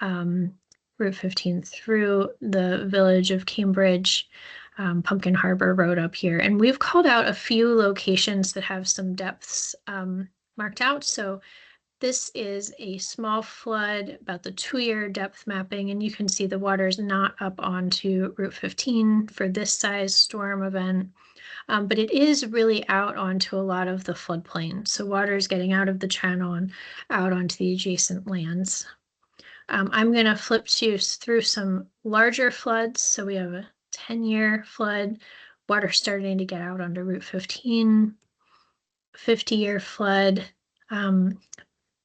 Route 15 through the village of Cambridge, Pumpkin Harbor Road up here. And we've called out a few locations that have some depths marked out. So this is a small flood, about the 2-year depth mapping, and you can see the water's not up onto Route 15 for this size storm event, but it is really out onto a lot of the floodplain. So water is getting out of the channel and out onto the adjacent lands. I'm going to flip you through some larger floods. So we have a 10-year flood, water starting to get out onto Route 15, 50-year flood,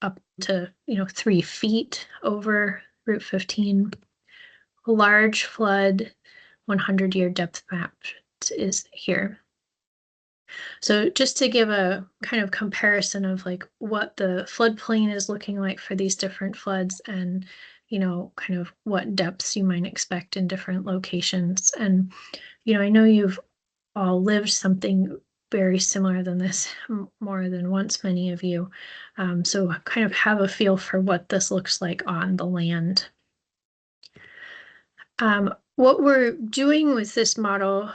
up to 3 feet over Route 15. A large flood, 100-year depth map is here. So just to give a kind of comparison of what the floodplain is looking like for these different floods and kind of what depths you might expect in different locations. And I know you've all lived something very similar than this more than once, many of you. So kind of have a feel for what this looks like on the land. What we're doing with this model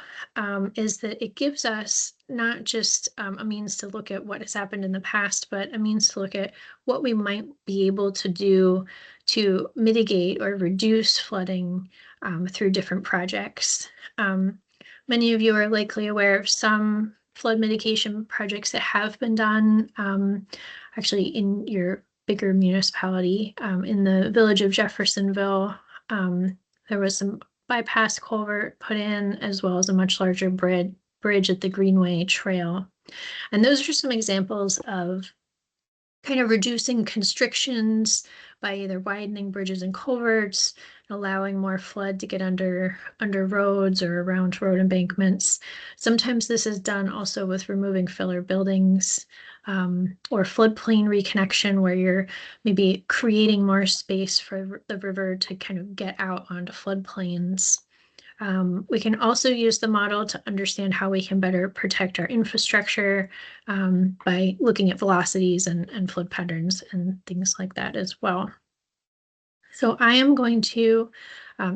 is that it gives us not just a means to look at what has happened in the past, but a means to look at what we might be able to do to mitigate or reduce flooding through different projects. Many of you are likely aware of some flood mitigation projects that have been done actually in your bigger municipality. In the village of Jeffersonville, there was some bypass culvert put in, as well as a much larger bridge at the Greenway Trail. And those are some examples of kind of reducing constrictions by either widening bridges and culverts, allowing more flood to get under roads or around road embankments. Sometimes this is done also with removing filler buildings or floodplain reconnection, where you're maybe creating more space for the river to kind of get out onto floodplains. We can also use the model to understand how we can better protect our infrastructure by looking at velocities and flood patterns and things like that as well. So I am going to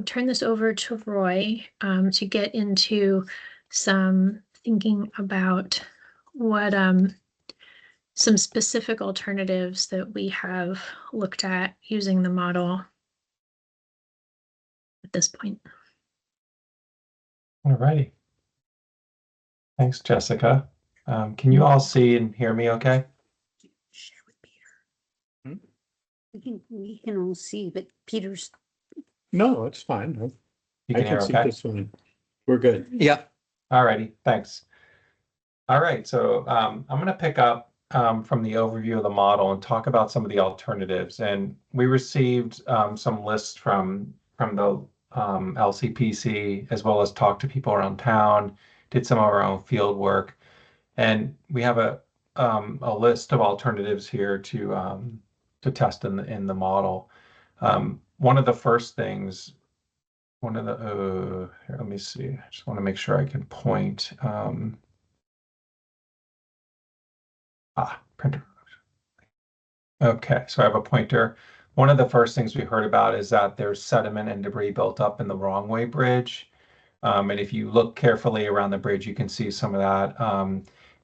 turn this over to Roy to get into some thinking about what some specific alternatives that we have looked at using the model at this point. All righty. Thanks, Jessica. Can you all see and hear me okay? We can all see, but Peter's. No, it's fine. You I can hear can see okay? this one. We're good. Yep. All righty, thanks. All right, so I'm going to pick up from the overview of the model and talk about some of the alternatives. And we received some lists from the LCPC, as well as talked to people around town, did some of our own field work. And we have a list of alternatives here to test in the model. One of the first things, here, let me see. I just want to make sure I can point. Printer. Okay, so I have a pointer. One of the first things we heard about is that there's sediment and debris built up in the Wrong Way Bridge. And if you look carefully around the bridge, you can see some of that.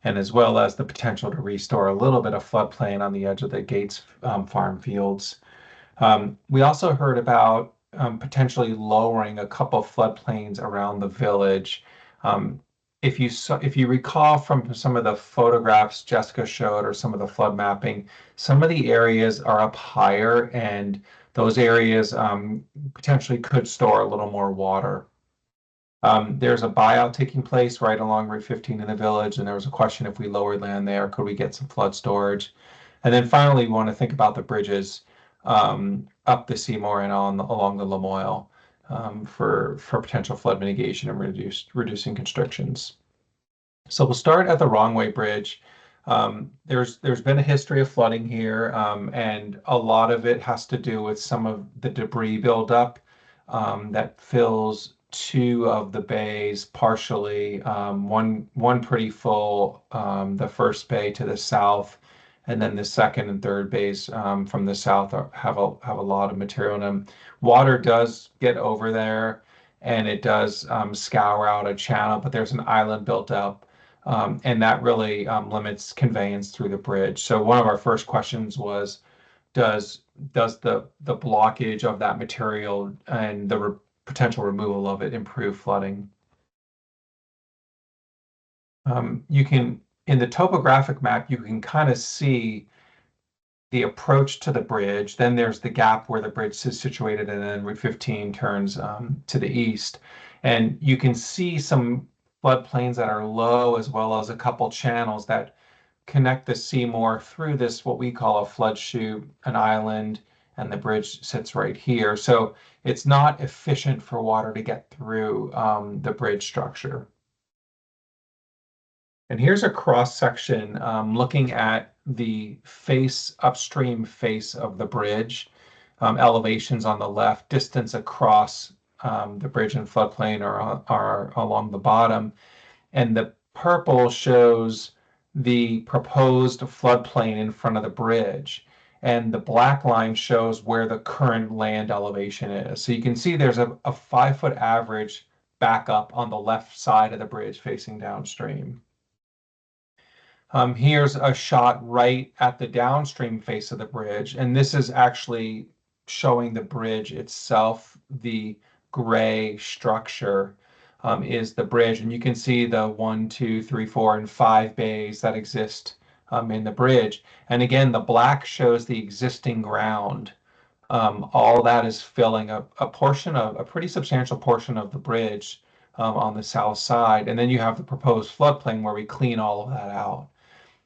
And as well as the potential to restore a little bit of floodplain on the edge of the Gates farm fields. We also heard about potentially lowering a couple floodplains around the village. If you recall from some of the photographs Jessica showed or some of the flood mapping, some of the areas are up higher, and those areas potentially could store a little more water. There's a buyout taking place right along Route 15 in the village, and there was a question, if we lowered land there, could we get some flood storage? And then finally, we want to think about the bridges up the Seymour and along the Lamoille for potential flood mitigation and reducing constrictions. So we'll start at the Wrong Way Bridge. There's been a history of flooding here, and a lot of it has to do with some of the debris buildup that fills two of the bays partially, one pretty full, the first bay to the south, and then the second and third bays from the south have a lot of material in them. Water does get over there, and it does scour out a channel, but there's an island built up, and that really limits conveyance through the bridge. So one of our first questions was, does the blockage of that material and the potential removal of it improve flooding? You can, in the topographic map, you can kind of see the approach to the bridge. Then there's the gap where the bridge is situated, and then Route 15 turns to the east. And you can see some floodplains that are low, as well as a couple channels that connect the Seymour through this, what we call a flood chute, an island, and the bridge sits right here. So it's not efficient for water to get through the bridge structure. And here's a cross section looking at the upstream face of the bridge, elevations on the left, distance across the bridge and floodplain are along the bottom. And the purple shows the proposed floodplain in front of the bridge. And the black line shows where the current land elevation is. So you can see there's a 5-foot average back up on the left side of the bridge facing downstream. Here's a shot right at the downstream face of the bridge, and this is actually showing the bridge itself. The gray structure is the bridge, and you can see the 1, 2, 3, 4, and 5 bays that exist in the bridge. And again, the black shows the existing ground. All that is filling a pretty substantial portion of the bridge on the south side. And then you have the proposed floodplain where we clean all of that out.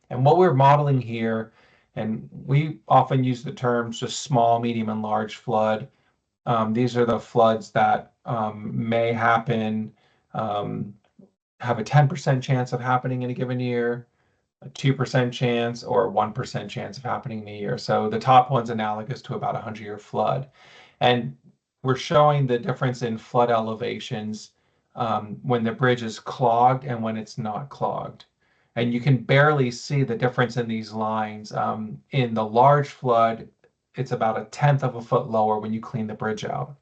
And what we're modeling here, and we often use the terms just small, medium, and large flood. These are the floods that may happen, have a 10% chance of happening in a given year, a 2% chance, or a 1% chance of happening in a year. So the top one's analogous to about a 100-year flood. And we're showing the difference in flood elevations when the bridge is clogged and when it's not clogged. And you can barely see the difference in these lines. In the large flood, it's about a 1/10 of a foot lower when you clean the bridge out.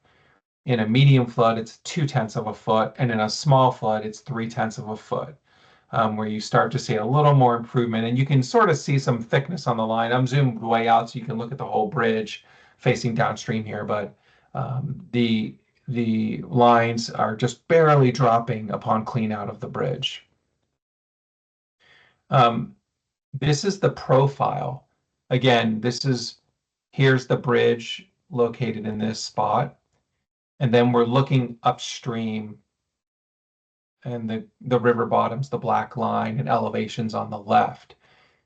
In a medium flood, it's 2/10 of a foot, and in a small flood, it's 3/10 of a foot. where you start to see a little more improvement, and you can sort of see some thickness on the line. I'm zoomed way out so you can look at the whole bridge facing downstream here, but the lines are just barely dropping upon clean out of the bridge. This is the profile. Again, here's the bridge located in this spot. And then we're looking upstream, and the river bottoms, the black line, and elevations on the left.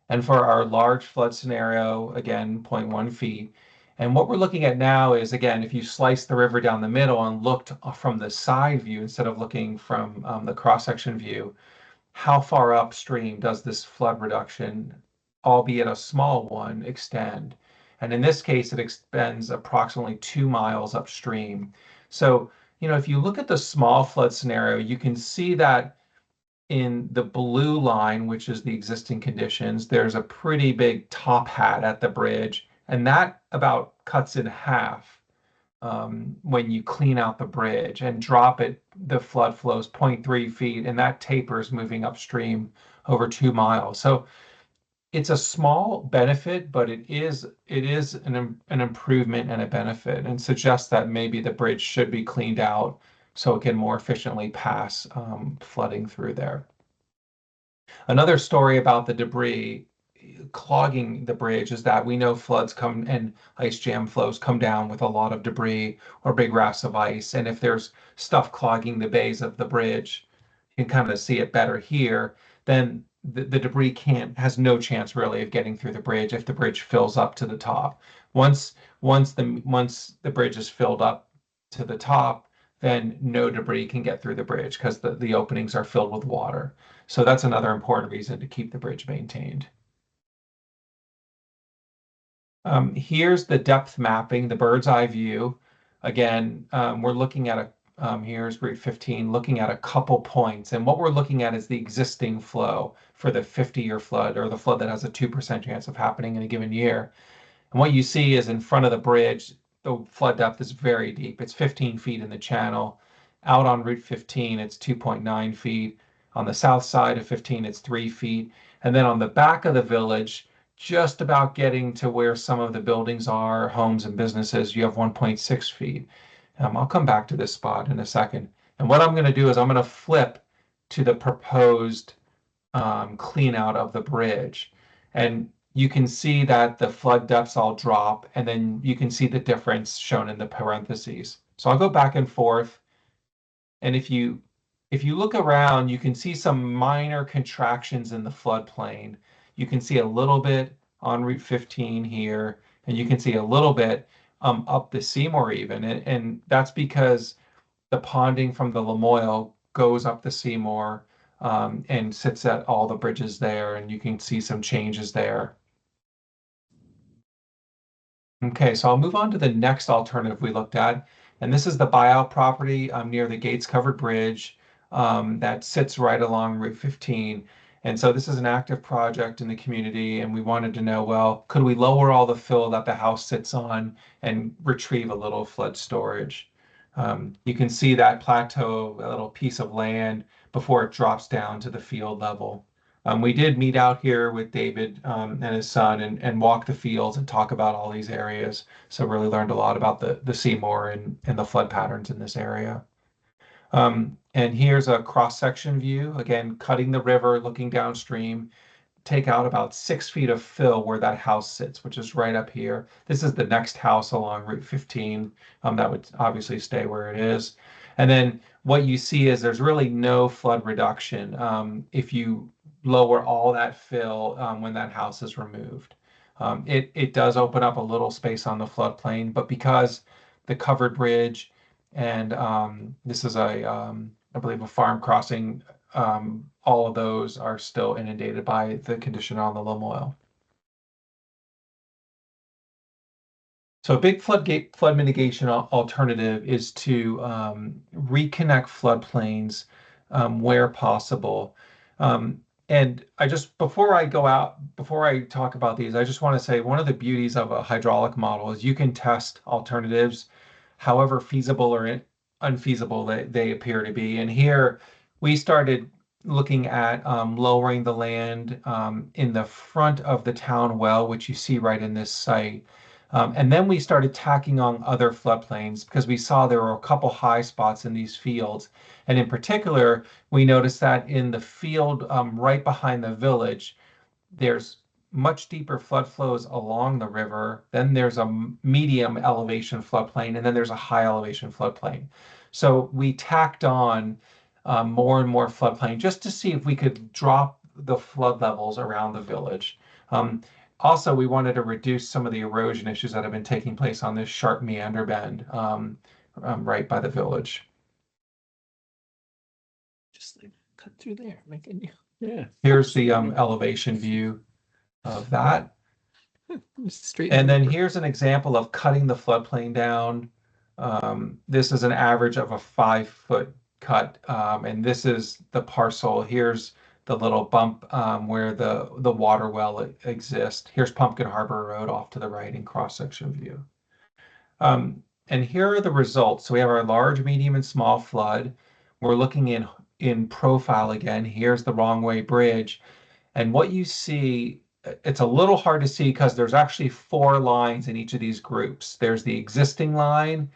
And for our large flood scenario, again, 0.1 feet. And what we're looking at now is, again, if you slice the river down the middle and looked from the side view instead of looking from the cross-section view, how far upstream does this flood reduction, albeit a small one, extend? And in this case, it extends approximately 2 miles upstream. So, if you look at the small flood scenario, you can see that in the blue line, which is the existing conditions, there's a pretty big top hat at the bridge, and that about cuts in half when you clean out the bridge and drop it. The flood flows 0.3 feet, and that tapers moving upstream over 2 miles. So it's a small benefit, but it is an improvement and a benefit, and suggests that maybe the bridge should be cleaned out so it can more efficiently pass flooding through there. Another story about the debris clogging the bridge is that we know floods come and ice jam flows come down with a lot of debris or big rafts of ice. And if there's stuff clogging the bays of the bridge, you can kind of see it better here, then the debris has no chance really of getting through the bridge if the bridge fills up to the top. Once the bridge is filled up to the top, then no debris can get through the bridge because the openings are filled with water. So that's another important reason to keep the bridge maintained. Here's the depth mapping, the bird's eye view. Again, we're looking at here's Route 15, looking at a couple points. And what we're looking at is the existing flow for the 50-year flood, or the flood that has a 2% chance of happening in a given year. And what you see is in front of the bridge, the flood depth is very deep. It's 15 feet in the channel. Out on Route 15, it's 2.9 feet. On the south side of 15, it's 3 feet. And then on the back of the village, just about getting to where some of the buildings are, homes and businesses, you have 1.6 feet. I'll come back to this spot in a second. And what I'm going to do is I'm going to flip to the proposed clean out of the bridge. And you can see that the flood depths all drop, and then you can see the difference shown in the parentheses. So I'll go back and forth. And if you look around, you can see some minor contractions in the floodplain. You can see a little bit on Route 15 here, and you can see a little bit up the Seymour even. And that's because the ponding from the Lamoille goes up the Seymour and sits at all the bridges there, and you can see some changes there. Okay, so I'll move on to the next alternative we looked at, and this is the buyout property near the Gates Covered Bridge that sits right along Route 15. And so this is an active project in the community, and we wanted to know, well, could we lower all the fill that the house sits on and retrieve a little flood storage? You can see that plateau, a little piece of land, before it drops down to the field level. We did meet out here with David and his son and walk the fields and talk about all these areas. So really learned a lot about the Seymour and the flood patterns in this area. And here's a cross-section view, again, cutting the river, looking downstream, take out about 6 feet of fill where that house sits, which is right up here. This is the next house along Route 15. That would obviously stay where it is. And then what you see is there's really no flood reduction if you lower all that fill when that house is removed. It does open up a little space on the floodplain, but because the covered bridge and this is I believe a farm crossing, all of those are still inundated by the condition on the Lamoille. So a big flood mitigation alternative is to reconnect floodplains where possible. And before I talk about these, I just want to say one of the beauties of a hydraulic model is you can test alternatives, however feasible or unfeasible they appear to be. And here we started looking at lowering the land in the front of the town well, which you see right in this site. And then we started tacking on other floodplains because we saw there were a couple high spots in these fields. And in particular, we noticed that in the field right behind the village, there's much deeper flood flows along the river. Then there's a medium elevation floodplain, and then there's a high elevation floodplain. So we tacked on more and more floodplain just to see if we could drop the flood levels around the village. Also, we wanted to reduce some of the erosion issues that have been taking place on this sharp meander bend right by the village. Just like cut through there, make it. Yeah. Here's the elevation view of that. Straight. And then here's an example of cutting the floodplain down. This is an average of a 5-foot cut, and this is the parcel. Here's the little bump where the water well exists. Here's Pumpkin Harbor Road off to the right in cross-section view. And here are the results. So we have our large, medium, and small flood. We're looking in profile again. Here's the Wrong Way Bridge. And what you see, it's a little hard to see because there's actually 4 lines in each of these groups. There's the existing line,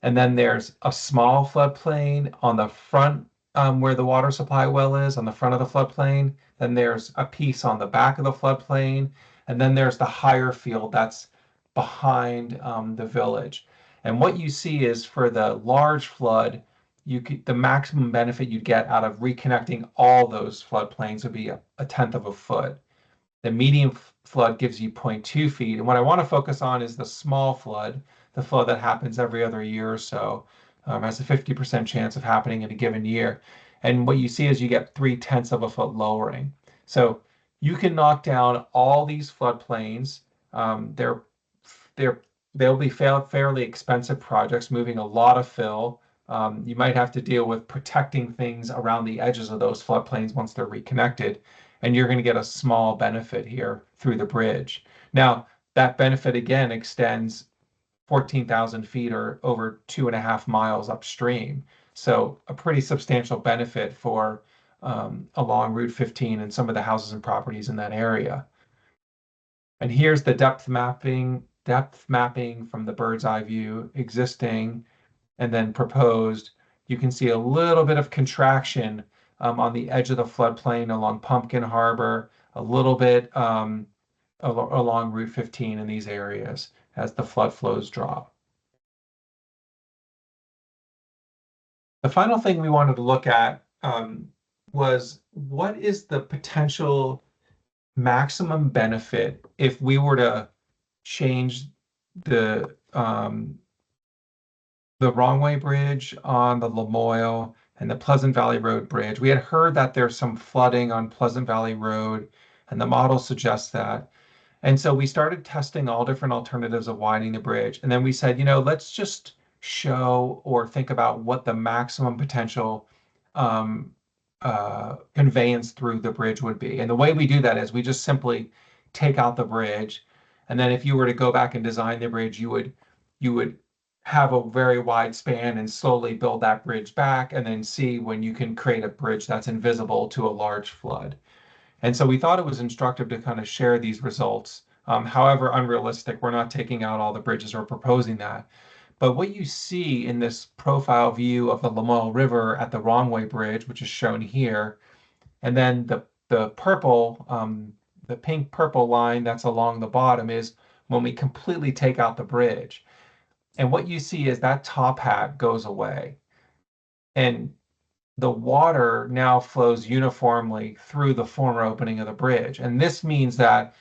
and then there's a small floodplain on the front where the water supply well is, on the front of the floodplain. Then there's a piece on the back of the floodplain, and then there's the higher field that's behind the village. And what you see is for the large flood, the maximum benefit you'd get out of reconnecting all those floodplains would be a 1/10 of a foot. The medium flood gives you 0.2 feet. And what I want to focus on is the small flood, the flood that happens every other year or so, has a 50% chance of happening in a given year. And what you see is you get 3/10 of a foot lowering. So you can knock down all these floodplains. They'll be fairly expensive projects, moving a lot of fill. You might have to deal with protecting things around the edges of those floodplains once they're reconnected, and you're going to get a small benefit here through the bridge. Now, that benefit again extends 14,000 feet or over 2.5 miles upstream. So a pretty substantial benefit for along Route 15 and some of the houses and properties in that area. And here's the depth mapping from the bird's eye view, existing and then proposed. You can see a little bit of contraction on the edge of the floodplain along Pumpkin Harbor, a little bit along Route 15 in these areas as the flood flows drop. The final thing we wanted to look at was what is the potential maximum benefit if we were to change the Wrong Way Bridge on the Lamoille and the Pleasant Valley Road Bridge. We had heard that there's some flooding on Pleasant Valley Road, and the model suggests that. And so we started testing all different alternatives of widening the bridge. And then we said, let's just show or think about what the maximum potential conveyance through the bridge would be. And the way we do that is we just simply take out the bridge. And then if you were to go back and design the bridge, you would have a very wide span and slowly build that bridge back and then see when you can create a bridge that's invisible to a large flood. And so we thought it was instructive to kind of share these results. However unrealistic, we're not taking out all the bridges or proposing that. But what you see in this profile view of the Lamoille River at the Wrong Way Bridge, which is shown here, and then the purple, the pink purple line that's along the bottom is when we completely take out the bridge. And what you see is that top hat goes away. And the water now flows uniformly through the former opening of the bridge. And this means that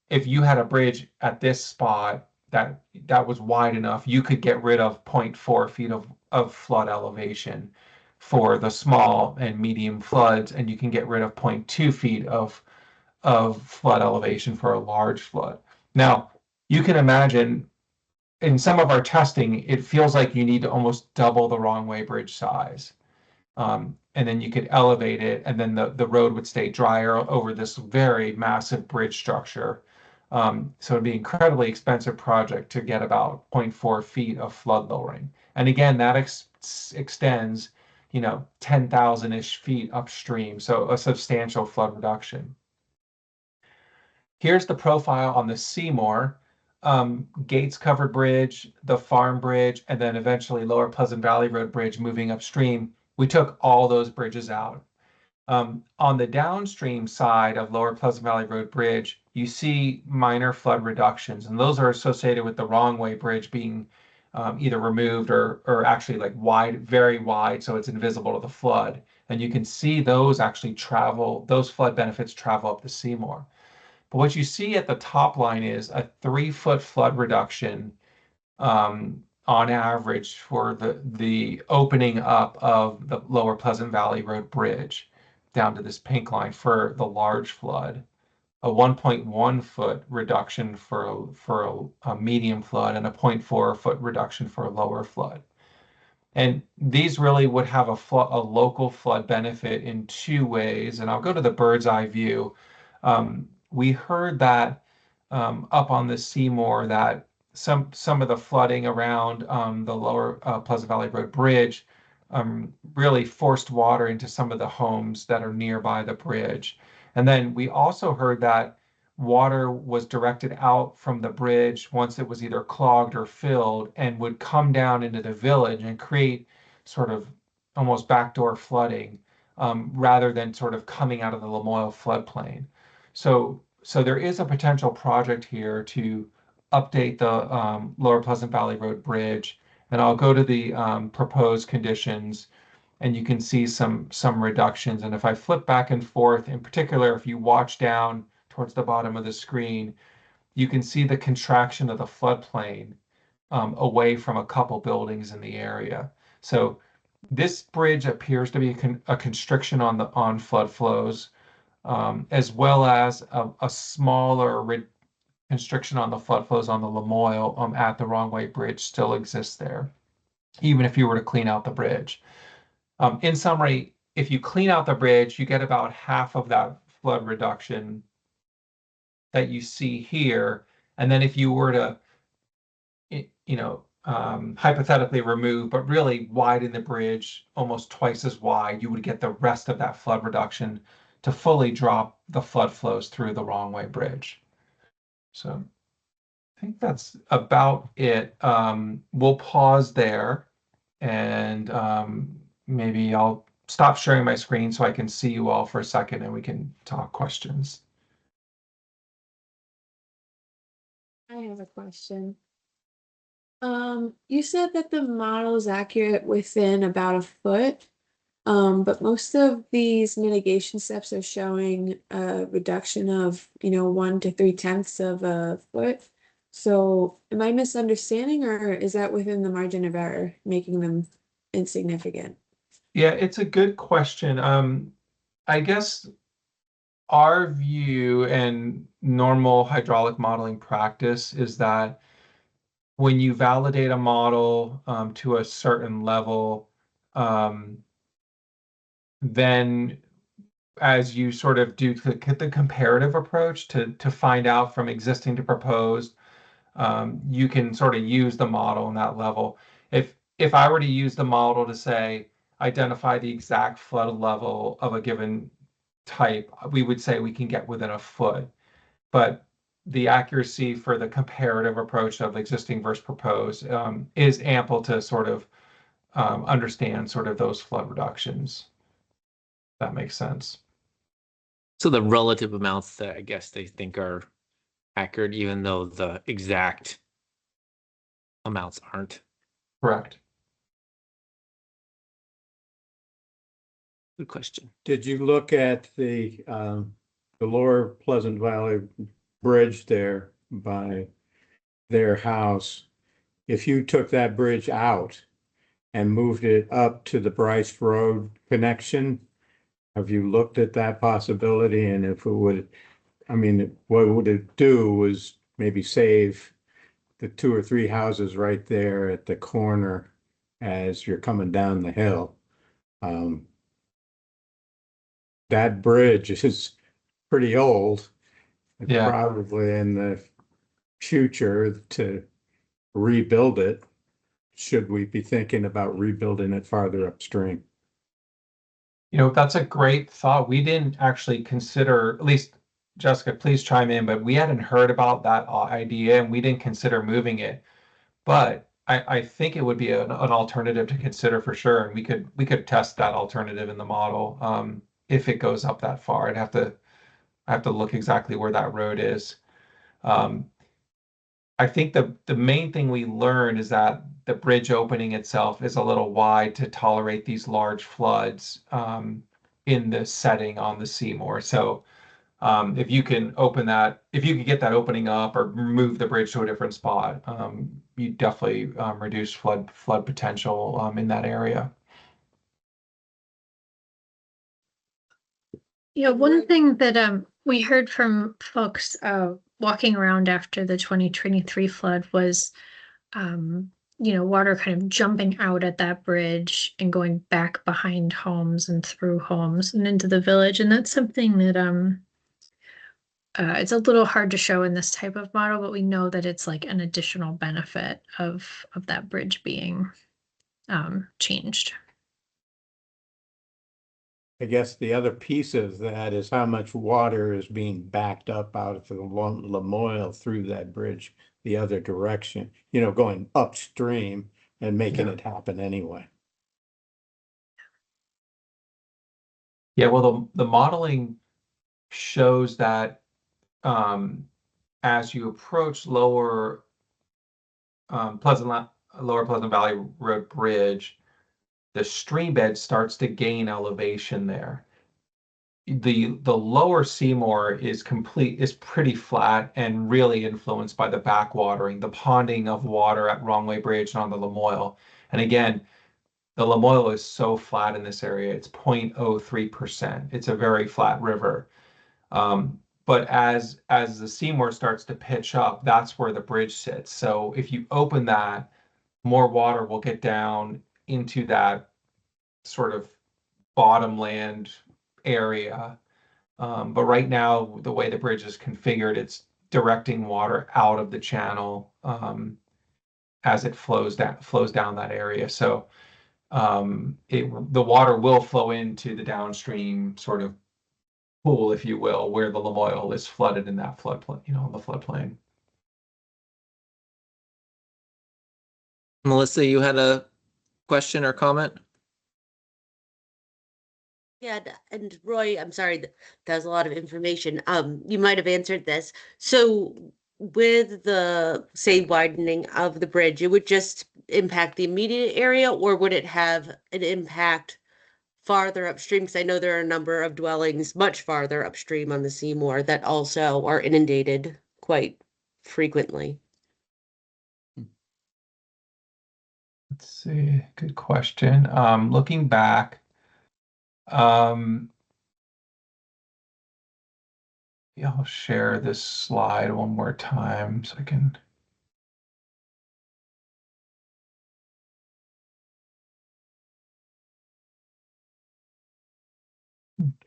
if you had a bridge at this spot that was wide enough, you could get rid of 0.4 feet of flood elevation for the small and medium floods, and you can get rid of 0.2 feet of flood elevation for a large flood. Now, you can imagine in some of our testing, it feels like you need to almost double the Wrong Way Bridge size. And then you could elevate it, and then the road would stay drier over this very massive bridge structure. So it'd be an incredibly expensive project to get about 0.4 feet of flood lowering. And again, that extends, 10,000-ish feet upstream, so a substantial flood reduction. Here's the profile on the Seymour, Gates Covered Bridge, the Farm Bridge, and then eventually Lower Pleasant Valley Road Bridge moving upstream. We took all those bridges out. On the downstream side of Lower Pleasant Valley Road Bridge, you see minor flood reductions, and those are associated with the Wrong Way Bridge being either removed or actually like wide, very wide, so it's invisible to the flood. And you can see those actually travel, those flood benefits travel up the Seymour. But what you see at the top line is a 3-foot flood reduction on average for the opening up of the Lower Pleasant Valley Road Bridge down to this pink line for the large flood, a 1.1 foot reduction for a medium flood, and a 0.4 foot reduction for a lower flood. And these really would have a local flood benefit in 2 ways. And I'll go to the bird's eye view. We heard that up on the Seymour that some of the flooding around the Lower Pleasant Valley Road Bridge really forced water into some of the homes that are nearby the bridge. And then we also heard that water was directed out from the bridge once it was either clogged or filled and would come down into the village and create sort of almost backdoor flooding rather than sort of coming out of the Lamoille floodplain. So there is a potential project here to update the Lower Pleasant Valley Road Bridge. And I'll go to the proposed conditions, and you can see some reductions. And if I flip back and forth, in particular, if you watch down towards the bottom of the screen, you can see the contraction of the floodplain away from a couple buildings in the area. So this bridge appears to be a constriction on flood flows, as well as a smaller constriction on the flood flows on the Lamoille at the Wrong Way Bridge still exists there, even if you were to clean out the bridge. In summary, if you clean out the bridge, you get about half of that flood reduction that you see here. And then if you were to, hypothetically remove, but really widen the bridge almost twice as wide, you would get the rest of that flood reduction to fully drop the flood flows through the Wrong Way Bridge. So I think that's about it. We'll pause there, and maybe I'll stop sharing my screen so I can see you all for a second and we can talk questions. I have a question. You said that the model is accurate within about a foot, but most of these mitigation steps are showing a reduction of, 1 to 3/10 of a foot. So am I misunderstanding, or is that within the margin of error, making them insignificant? Yeah, it's a good question. I guess our view and normal hydraulic modeling practice is that when you validate a model to a certain level, then as you sort of do the comparative approach to find out from existing to proposed, you can sort of use the model on that level. If I were to use the model to say, identify the exact flood level of a given type, we would say we can get within a foot. But the accuracy for the comparative approach of existing versus proposed is ample to sort of understand sort of those flood reductions. That makes sense. So the relative amounts that I guess they think are accurate, even though the exact amounts aren't. Correct. Good question. Did you look at the Lower Pleasant Valley Bridge there by their house? If you took that bridge out and moved it up to the Bryce Road connection, have you looked at that possibility? And if it would, what would it do was maybe save the 2 or 3 houses right there at the corner as you're coming down the hill. That bridge is pretty old. It's Yeah. probably in the future to rebuild it. Should we be thinking about rebuilding it farther upstream? That's a great thought. We didn't actually consider, at least Jessica, please chime in, but we hadn't heard about that idea and we didn't consider moving it. But I think it would be an alternative to consider for sure. And we could test that alternative in the model if it goes up that far. I have to look exactly where that road is. I think the main thing we learned is that the bridge opening itself is a little wide to tolerate these large floods in the setting on the Seymour. So if you can open that, if you could get that opening up or move the bridge to a different spot, you definitely reduce flood potential in that area. Yeah, one thing that we heard from folks walking around after the 2023 flood was water kind of jumping out at that bridge and going back behind homes and through homes and into the village. And that's something that it's a little hard to show in this type of model, but we know that it's like an additional benefit of that bridge being changed. I guess the other piece of that is how much water is being backed up out of the Lamoille through that bridge the other direction, going upstream and making it happen anyway. Yeah, well, the modeling shows that as you approach Lower Pleasant Valley Road Bridge, the stream bed starts to gain elevation there. The lower Seymour is pretty flat and really influenced by the backwatering, the ponding of water at Wrong-Way Bridge and on the Lamoille. And again, the Lamoille is so flat in this area, it's 0.03%. It's a very flat river. But as the Seymour starts to pitch up, that's where the bridge sits. So if you open that, more water will get down into that sort of bottomland area. But right now, the way the bridge is configured, it's directing water out of the channel as it flows down that area. So the water will flow into the downstream sort of pool, if you will, where the Lamoille is flooded in that floodplain, the floodplain. Melissa, you had a question or comment? Yeah, and Roy, I'm sorry, that was a lot of information. You might have answered this. So with the, say, widening of the bridge, it would just impact the immediate area, or would it have an impact farther upstream? Because I know there are a number of dwellings much farther upstream on the Seymour that also are inundated quite frequently. Let's see, good question. Looking back, yeah, I'll share this slide one more time so I can.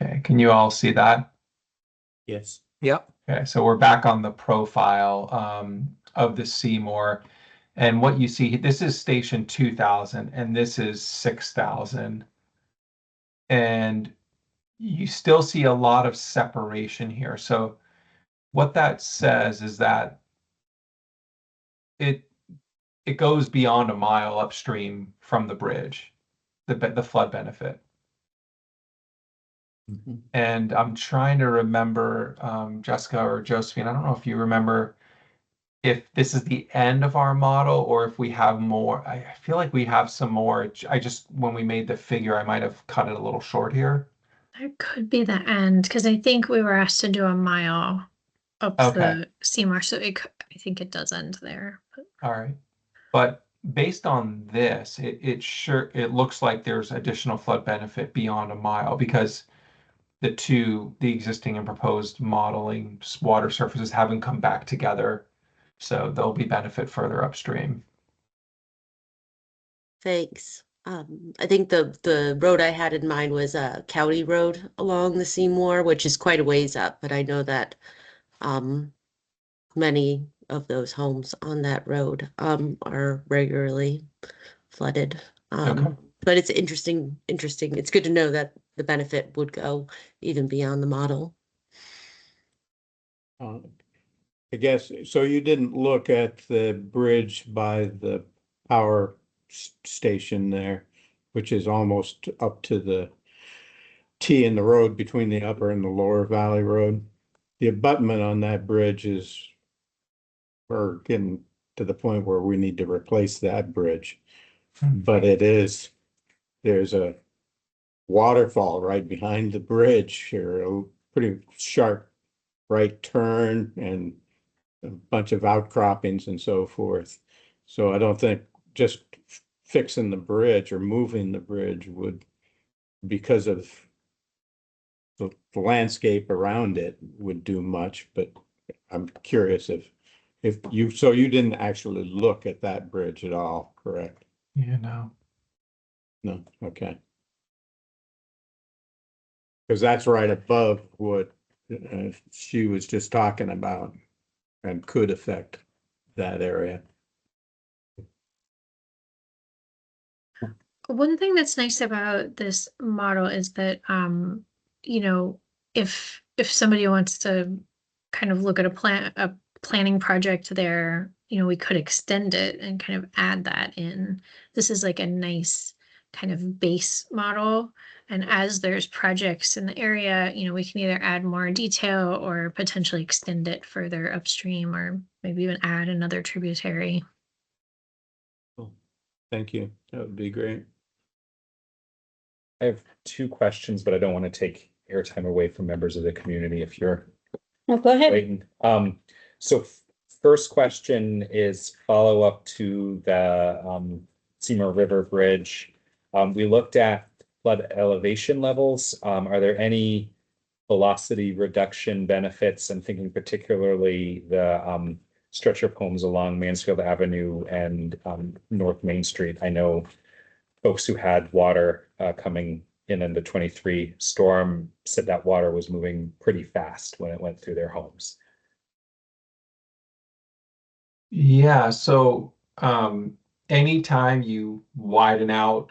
Okay, can you all see that? Yes. Yep. Okay, so we're back on the profile of the Seymour. And what you see, this is station 2000 and this is 6000. And you still see a lot of separation here. So what that says is that it goes beyond a mile upstream from the bridge, the flood benefit. Mm-hmm. And I'm trying to remember, Jessica or Josephine, I don't know if you remember if this is the end of our model or if we have more. I feel like we have some more. When we made the figure, I might have cut it a little short here. That could be the end, because I think we were asked to do a mile up the Seymour, so I think it does end there. All right. But based on this, it looks like there's additional flood benefit beyond a mile because the existing and proposed modeling water surfaces haven't come back together. So there'll be benefit further upstream. Thanks. I think the road I had in mind was a county road along the Seymour, which is quite a ways up, but I know that many of those homes on that road are regularly flooded. Okay. But it's interesting. It's good to know that the benefit would go even beyond the model. I guess, so you didn't look at the bridge by the power station there, which is almost up to the T in the road between the upper and the lower Valley Road. The abutment on that bridge is, we're getting to the point where we need to replace that bridge. But there's a waterfall right behind the bridge, or a pretty sharp right turn and a bunch of outcroppings and so forth. So I don't think just fixing the bridge or moving the bridge would, because of the landscape around it, would do much, but I'm curious if you, so you didn't actually look at that bridge at all, correct? Yeah, no. No, okay. Because that's right above what she was just talking about and could affect that area. One thing that's nice about this model is that, you know, if somebody wants to kind of look at a planning project there, you know, we could extend it and kind of add that in. This is like a nice kind of base model. And as there's projects in the area, you know, we can either add more detail or potentially extend it further upstream, or maybe even add another tributary. Thank you. That would be great. I have two questions, but I don't want to take airtime away from members of the community if you're No, go ahead. waiting. So first question is follow up to the Seymour River Bridge. We looked at flood elevation levels. Are there any velocity reduction benefits? I'm thinking particularly the stretch of homes along Mansfield Avenue and North Main Street. I know folks who had water coming in the 23 storm said that water was moving pretty fast when it went through their homes. Yeah, so anytime you widen out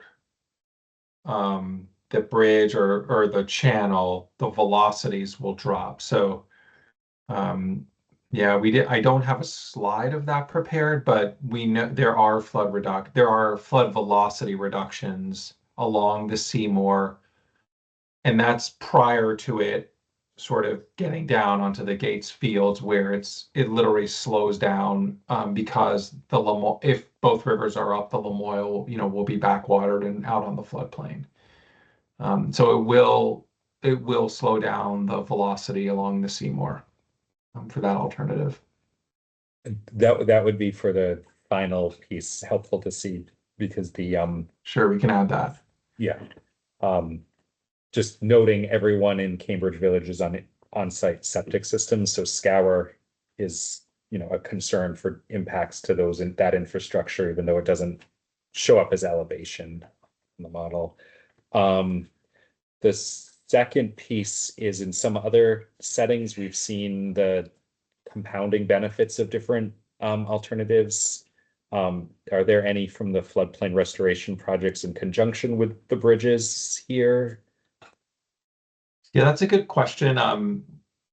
the bridge or the channel, the velocities will drop. So yeah, I don't have a slide of that prepared, but we know there are flood velocity reductions along the Seymour, and that's prior to it sort of getting down onto the Gates Fields, where it literally slows down because if both rivers are up, the Lamoille, you know, will be backwatered and out on the floodplain. So it will slow down the velocity along the Seymour for that alternative. That would be for the final piece helpful to see, because the sure, we can add that. Yeah. Just noting everyone in Cambridge Village is on-site septic systems, so scour is, you know, a concern for impacts to those in that infrastructure, even though it doesn't show up as elevation in the model. The second piece is, in some other settings, we've seen the compounding benefits of different alternatives. Are there any from the floodplain restoration projects in conjunction with the bridges here? Yeah, that's a good question.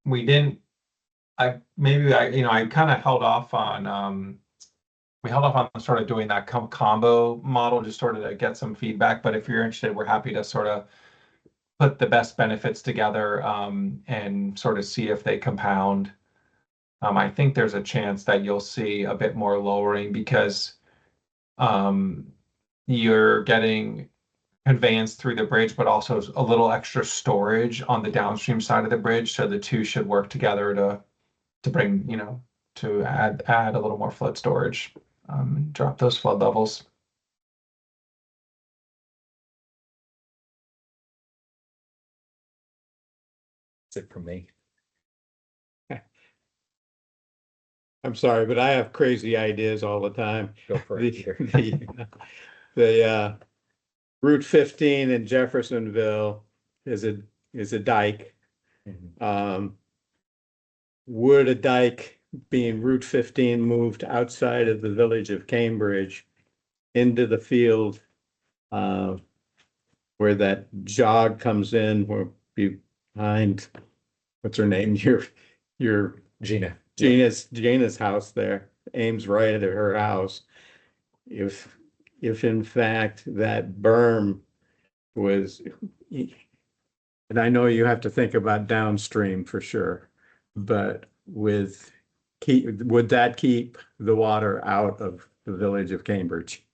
We didn't, I kind of held off on, we held off on sort of doing that combo model, just sort of to get some feedback. But if you're interested, we're happy to sort of put the best benefits together and sort of see if they compound. I think there's a chance that you'll see a bit more lowering because you're getting conveyance through the bridge, but also a little extra storage on the downstream side of the bridge. So the two should work together to bring, you know, to add a little more flood storage, drop those flood levels. That's it from me. I'm sorry, but I have crazy ideas all the time. Go for it. The Route 15 in Jeffersonville is a dike. Would a dike being Route 15 moved outside of the village of Cambridge into the field where that jog comes in, where behind, what's her name? Your Gina. Gina's house there, aims right at her house. If in fact that berm was, and I know you have to think about downstream for sure, but would that keep the water out of the village of Cambridge?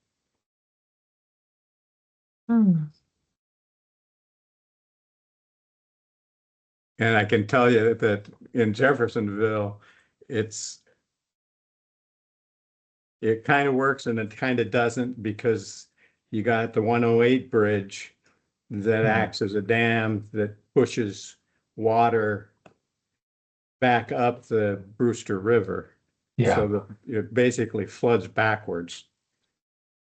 And I can tell you that in Jeffersonville, it kind of works and it kind of doesn't, because you got the 108 bridge that acts as a dam that pushes water back up the Brewster River. Yeah. So it basically floods backwards.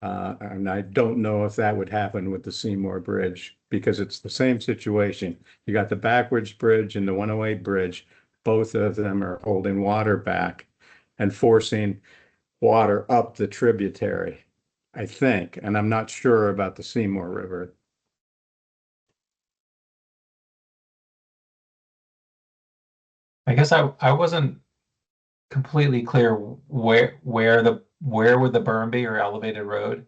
And I don't know if that would happen with the Seymour Bridge, because it's the same situation. You got the backwards bridge and the 108 bridge. Both of them are holding water back and forcing water up the tributary, I think. And I'm not sure about the Seymour River. I guess I wasn't completely clear where would the berm be, or elevated road?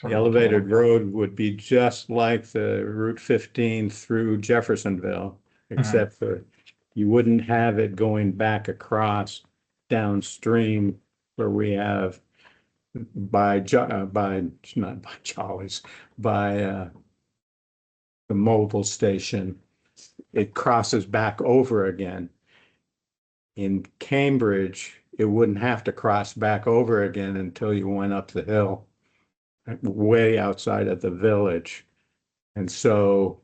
The elevated road would be just like the Route 15 through Jeffersonville, except for you wouldn't have it going back across downstream where we have not by Jolly's, by the mobile station. It crosses back over again. In Cambridge, it wouldn't have to cross back over again until you went up the hill, way outside of the village. And so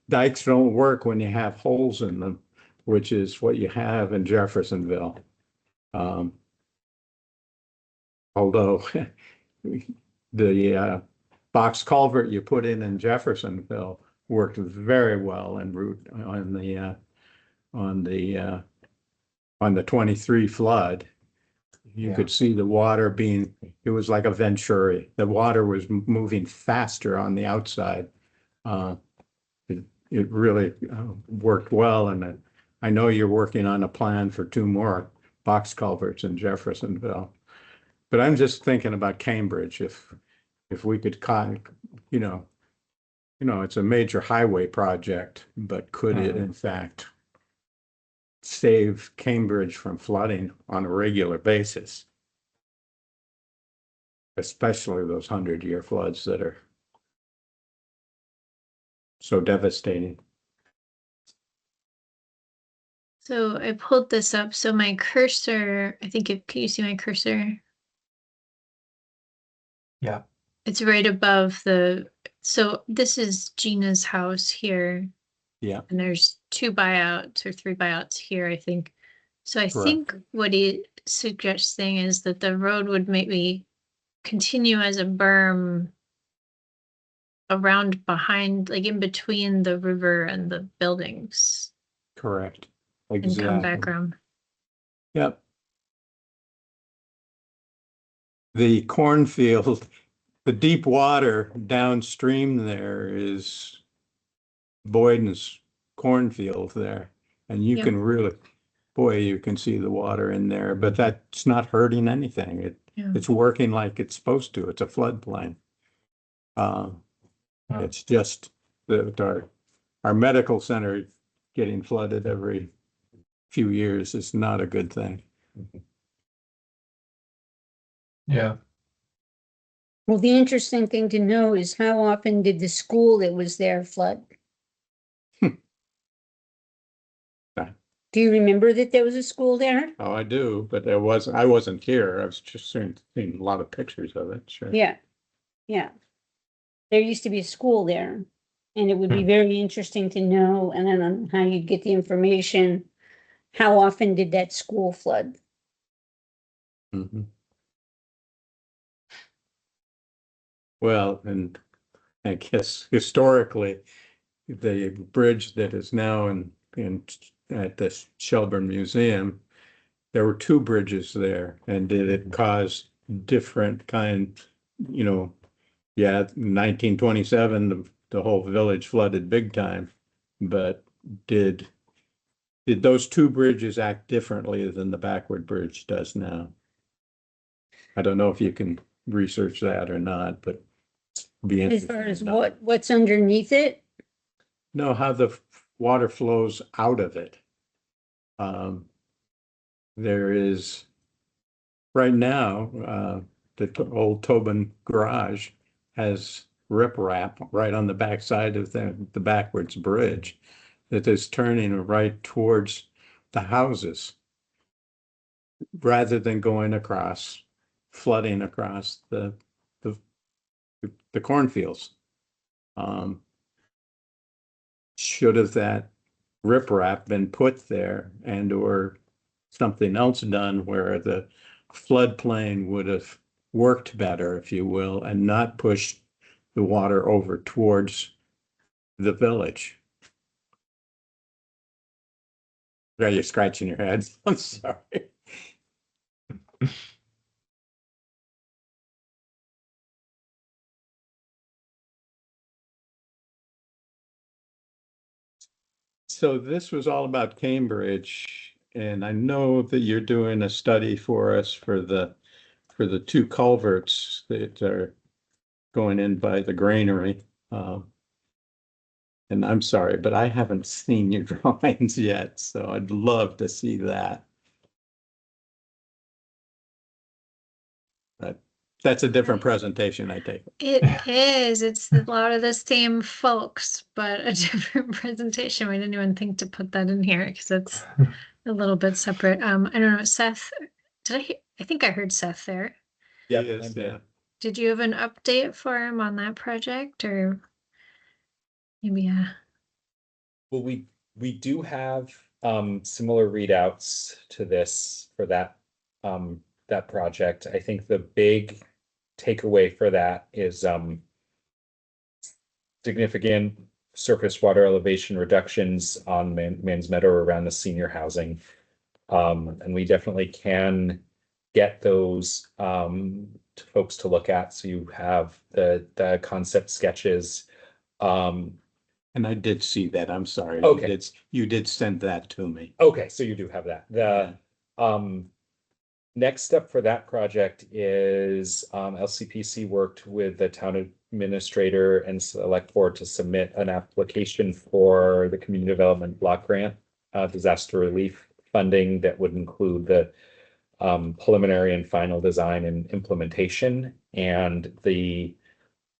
dikes don't work when you have holes in them, which is what you have in Jeffersonville. Although the box culvert you put in Jeffersonville worked very well en route on the 23 flood. You could see the water it was like a venturi. The water was moving faster on the outside. It really worked well. And I know you're working on a plan for 2 more box culverts in Jeffersonville. But I'm just thinking about Cambridge. If we could, it's a major highway project, but could it in fact save Cambridge from flooding on a regular basis? Especially those 100-year floods that are so devastating. So I pulled this up. So my cursor, can you see my cursor? Yeah. It's right above so this is Gina's house here. Yeah. And there's 2 buyouts or 3 buyouts here, I think. So I Correct. think what he suggesting is that the road would maybe continue as a berm around behind, like in between the river and the buildings, Correct. and come Exactly. back around. Yep. The cornfield, the deep water downstream there is Boyden's cornfield there. And you Yep. can really, you can see the water in there, but that's not hurting anything. Yeah. It's working like it's supposed to. It's a floodplain. It's just that our medical center getting flooded every few years is not a good thing. Yeah. Well, the interesting thing to know is how often did the school that was there flood? Do you remember that there was a school there? Oh, I do, but I wasn't here. I was just seeing a lot of pictures of it, sure. Yeah, yeah. There used to be a school there, and it would be very interesting to know, and then on how you get the information. How often did that school flood? Mm-hmm. Well, and I guess historically, the bridge that is now at the Shelburne Museum, there were 2 bridges there, and did it cause different Yeah, 1927, the whole village flooded big time, but did those two bridges act differently than the backward bridge does now? I don't know if you can research that or not, but be As interesting. far as to know. what's underneath it? Know how the water flows out of it. There is, right now, the old Tobin garage has riprap right on the backside of the backwards bridge that is turning right towards the houses rather than going across, flooding across the cornfields. Should have that riprap been put there and or something else done where the floodplain would have worked better, if you will, and not pushed the water over towards the village. Yeah, you're scratching your head. I'm sorry. So this was all about Cambridge, and I know that you're doing a study for us for the two culverts that are going in by the granary. And I'm sorry, but I haven't seen your drawings yet, so I'd love to see that. But that's a different presentation, I take. It is. It's a lot of the same folks, but a different presentation. We didn't even think to put that in here because it's a little bit separate. I don't know, Seth, I think I heard Seth there. Yeah, yeah. Did you have an update for him on that project or maybe Well, we do have similar readouts to this for that that project. I think the big takeaway for that is significant surface water elevation reductions on Man's Meadow around the senior housing. And we definitely can get those to folks to look at. So you have the concept sketches. And I did see that. I'm sorry. Okay. You did send that to me. Okay, so you do have that. The next step for that project is LCPC worked with the town administrator and select board to submit an application for the community development block grant, disaster relief funding that would include the preliminary and final design and implementation. And the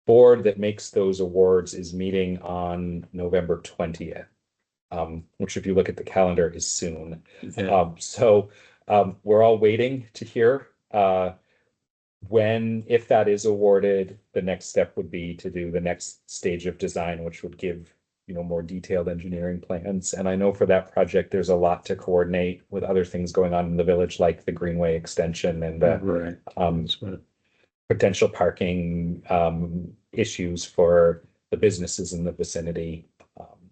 board that makes those awards is meeting on November 20th, which if you look at the calendar is soon. Yeah. We're all waiting to hear if that is awarded, the next step would be to do the next stage of design, which would give more detailed engineering plans. And I know for that project, there's a lot to coordinate with other things going on in the village, like the Greenway extension and the potential parking issues for the businesses in the vicinity.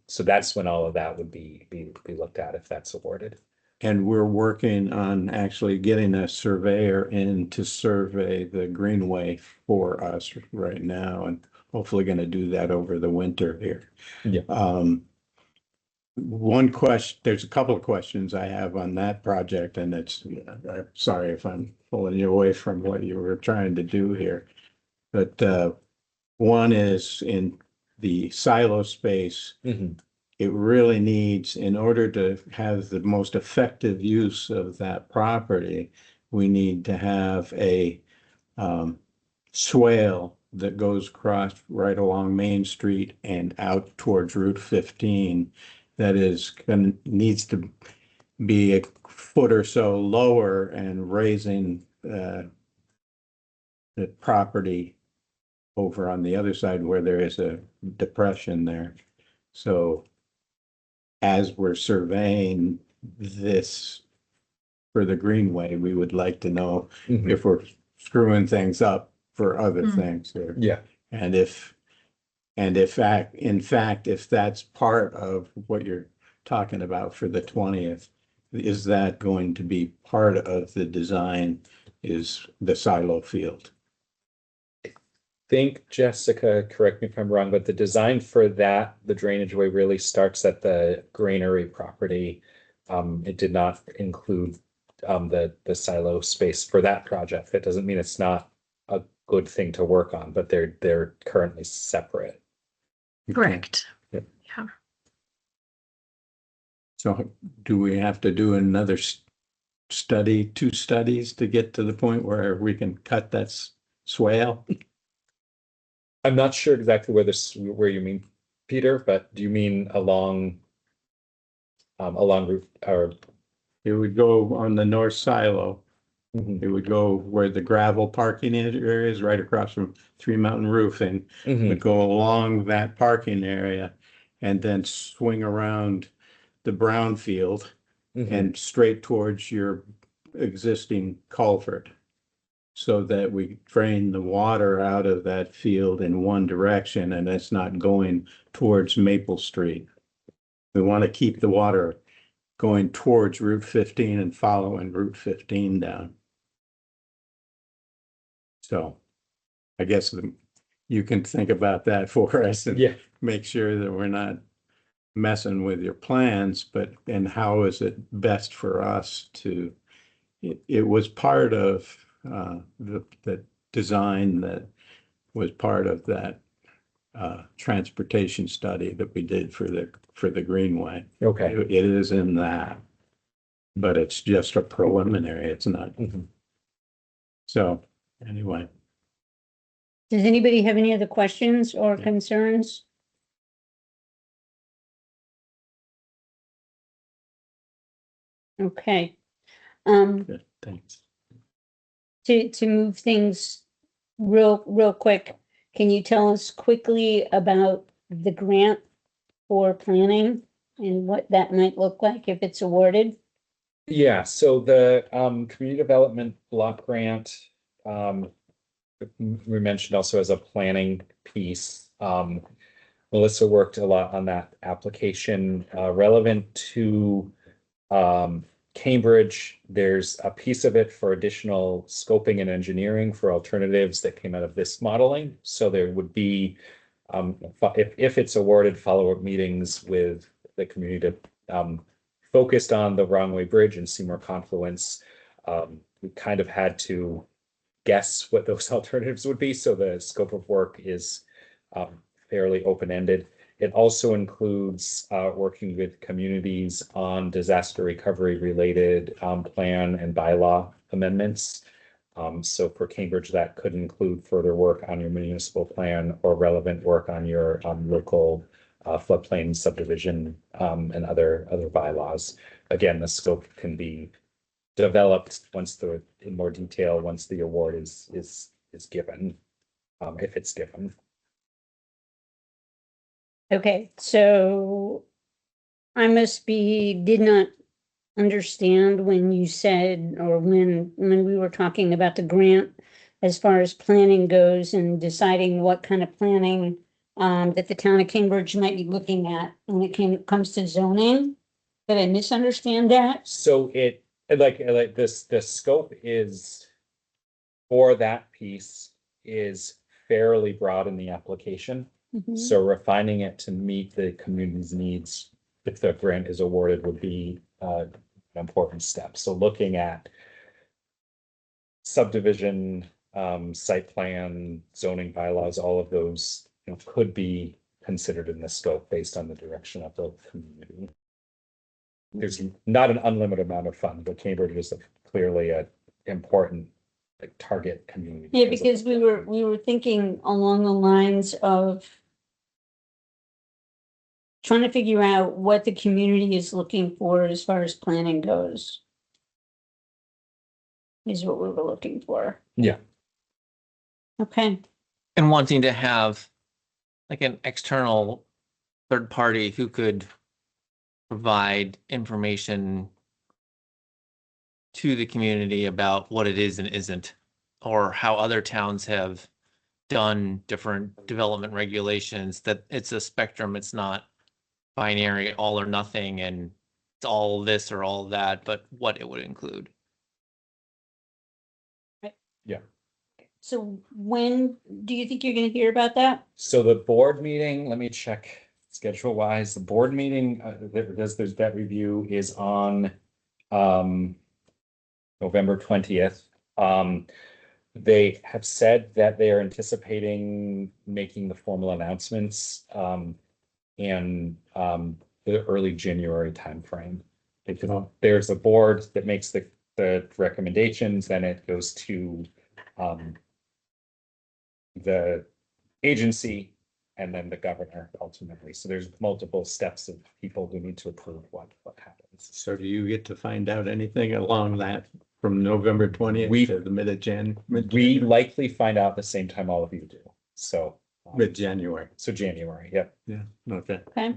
So that's when all of that would be looked at if that's awarded. And we're working on actually getting a surveyor in to survey the Greenway for us right now, and hopefully going to do that over the winter here. Yeah. One question, there's a couple of questions I have on that project, and it's, I'm sorry if I'm pulling you away from what you were trying to do here. But one is in the silo space. It really needs, in order to have the most effective use of that property, we need to have a swale that goes across right along Main Street and out towards Route 15 that needs to be a foot or so lower and raising the property over on the other side where there is a depression there. So as we're surveying this for the Greenway, we would like to know if we're screwing things up for other things here. Yeah. And in fact, if that's part of what you're talking about for the 20th, is that going to be part of the design, is the silo field? think, Jessica, correct me if I'm wrong, but the design for that, the drainage way really starts at the granary property. It did not include the silo space for that project. That doesn't mean it's not a good thing to work on, but they're currently separate. Correct. Yep. Yeah. So do we have to do another study, 2 studies to get to the point where we can cut that swale? I'm not sure exactly where you mean, Peter, but do you mean along route or? It would go on the north silo. It would go where the gravel parking area is, right across from Three Mountain Roofing. Would go along that parking area and then swing around the brownfield and straight towards your existing culvert, so that we drain the water out of that field in one direction and it's not going towards Maple Street. We want to keep the water going towards Route 15 and following Route 15 down. So I guess you can think about that for us and make sure that we're not messing with your plans, and how is it best for us to, it was part of the design that was part of that transportation study that we did for the Greenway. Okay. It is in that, but it's just a preliminary, it's not. So anyway. Does anybody have any other questions or concerns? Okay. Good, thanks. To move things real quick, can you tell us quickly about the grant for planning and what that might look like if it's awarded? Yeah, so the community development block grant, we mentioned also as a planning piece. Melissa worked a lot on that application relevant to Cambridge. There's a piece of it for additional scoping and engineering for alternatives that came out of this modeling. So there would be, if it's awarded, follow-up meetings with the community focused on the Wrong-Way Bridge and Seymour Confluence. We kind of had to guess what those alternatives would be. So the scope of work is fairly open-ended. It also includes working with communities on disaster recovery related plan and bylaw amendments. So for Cambridge, that could include further work on your municipal plan or relevant work on your local floodplain subdivision and other bylaws. Again, the scope can be developed in more detail once the award is given, if it's given. Okay, so I did not understand when you said, or when we were talking about the grant as far as planning goes and deciding what kind of planning that the town of Cambridge might be looking at when it comes to zoning. Did I misunderstand that? So the scope is for that piece is fairly broad in the application. So refining it to meet the community's needs, if the grant is awarded, would be an important step. So looking at subdivision, site plan, zoning bylaws, all of those could be considered in the scope based on the direction of the community. There's not an unlimited amount of funds, but Cambridge is clearly an important target community. Yeah, because we were thinking along the lines of trying to figure out what the community is looking for as far as planning goes. Is what we were looking for. Yeah. Okay. And wanting to have like an external third party who could provide information to the community about what it is and isn't, or how other towns have done different development regulations, that it's a spectrum. It's not binary, all or nothing, and it's all this or all that, but what it would include. Yeah. So when do you think you're gonna hear about that? So the board meeting, let me check schedule wise, the board meeting, there's that review is on November 20th. They have said that they are anticipating making the formal announcements in the early January timeframe. There's a board that makes the recommendations, then it goes to the agency and then the governor ultimately. So there's multiple steps of people who need to approve what happens. So do you get to find out anything along that from November 20th to the mid-Jan? We likely find out the same time all of you do. So mid-January. So January, yep. Yeah, okay. Okay.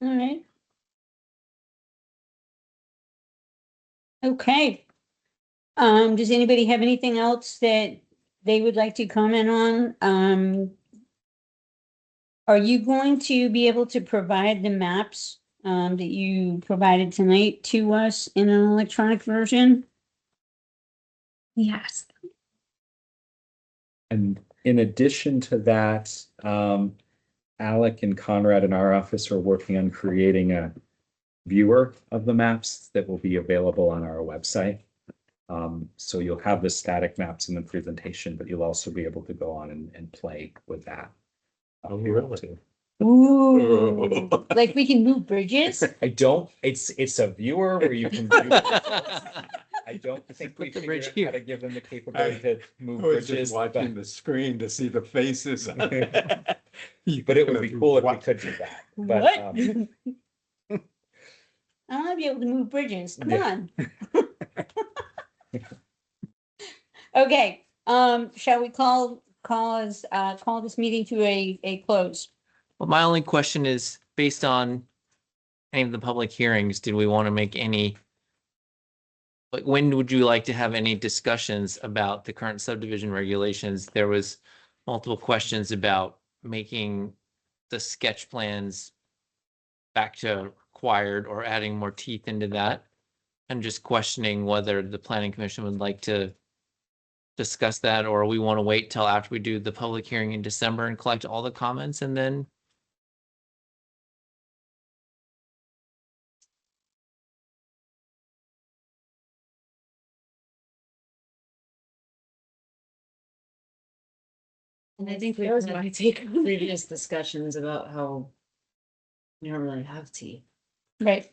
All right. Okay. Does anybody have anything else that they would like to comment on? Are you going to be able to provide the maps that you provided tonight to us in an electronic version? Yes. And in addition to that, Alec and Conrad in our office are working on creating a viewer of the maps that will be available on our website. So you'll have the static maps in the presentation, but you'll also be able to go on and play with that. Oh, really? Ooh, like we can move bridges? I don't, it's a viewer where you can. I don't think we figured out how to give them the capability to move I was bridges. just watching the screen to see the faces. But it would be cool if we could do that. But, What? I want to be able to move bridges. Come on. Okay, shall we call this meeting to a close? Well, my only question is, based on any of the public hearings, did we want to make any, like, when would you like to have any discussions about the current subdivision regulations? There was multiple questions about making the sketch plans back to required or adding more teeth into that. And just questioning whether the planning commission would like to discuss that, or we want to wait till after we do the public hearing in December and collect all the comments and then. And I think we've That was had my take. previous discussions about how we don't really have tea. Right.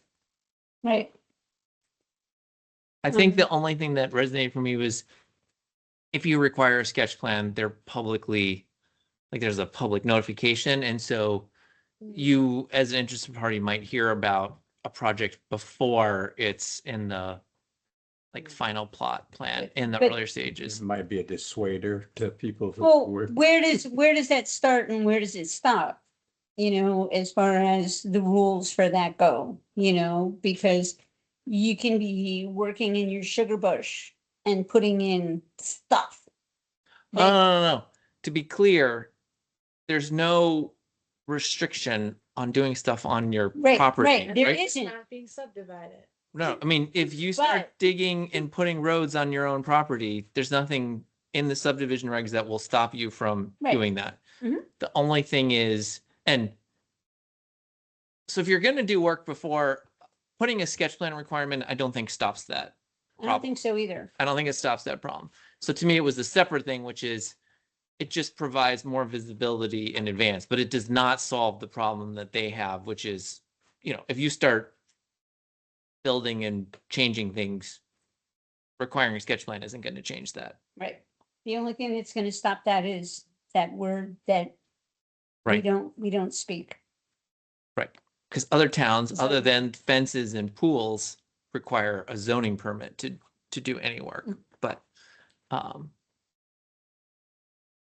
Right. I think the only thing that resonated for me was if you require a sketch plan, they're publicly, like there's a public notification. And so you, as an interested party, might hear about a project before it's in the like final plot plan in the But- earlier stages. It might be a dissuader to people who Well, were. where does that start and where does it stop? You know, as far as the rules for that go, you know, because you can be working in your sugar bush and putting in stuff. No. To be clear, there's no restriction on doing stuff on your Right, property. right, there right? isn't. Not being subdivided. No, I mean, if you start digging and putting roads on your own property, there's nothing in the subdivision regs that will stop you from Right. doing that. Mhm. The only thing is, and so if you're gonna do work before, putting a sketch plan requirement, I don't think stops that. I don't think so either. I don't think it stops that problem. So to me, it was a separate thing, which is it just provides more visibility in advance, but it does not solve the problem that they have, which is, you know, if you start building and changing things, requiring a sketch plan isn't going to change that. Right. The only thing that's gonna stop that is that word that Right. we don't speak. Right. Because other towns, other than fences and pools, require a zoning permit to do any work. But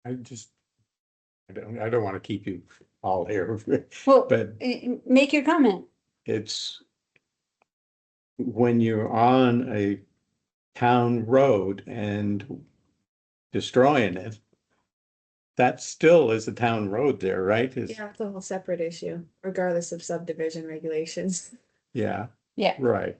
I don't want to keep you all here. Well, But make your comment. it's when you're on a town road and destroying it, that still is a town road there, right? Yeah, it's a whole separate issue, regardless of subdivision regulations. Yeah. Yeah. Right.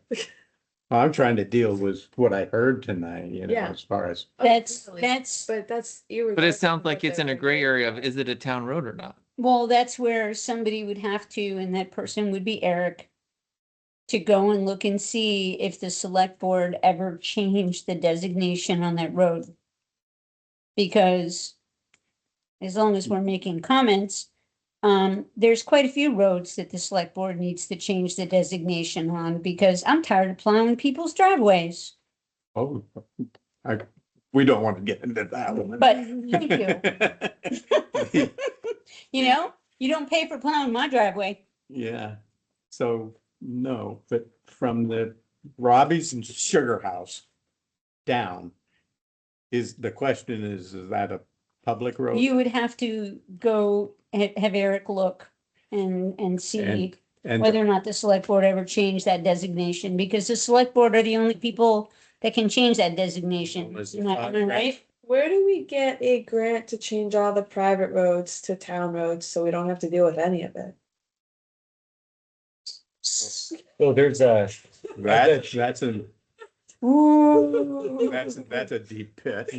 I'm trying to deal with what I heard tonight, Yeah. as far as, That's, But that's, that's. But it sounds like it's in a gray area of, is it a town road or not? well, that's where somebody would have to, and that person would be Eric, to go and look and see if the select board ever changed the designation on that road. Because as long as we're making comments, there's quite a few roads that the select board needs to change the designation on, because I'm tired of plowing people's driveways. oh, we don't want to get into that one. But thank you. You know, you don't pay for plowing my driveway. Yeah, so, no, but from the Robbie's and Sugar House down, the question is that a public road? You would have to go have Eric look and see And whether or not the select board ever changed that designation, because the select board are the only people that can change that designation. Am I right? Where do we get a grant to change all the private roads to town roads so we don't have to deal with any of it? So there's a, that's a, Ooh. that's a deep pit.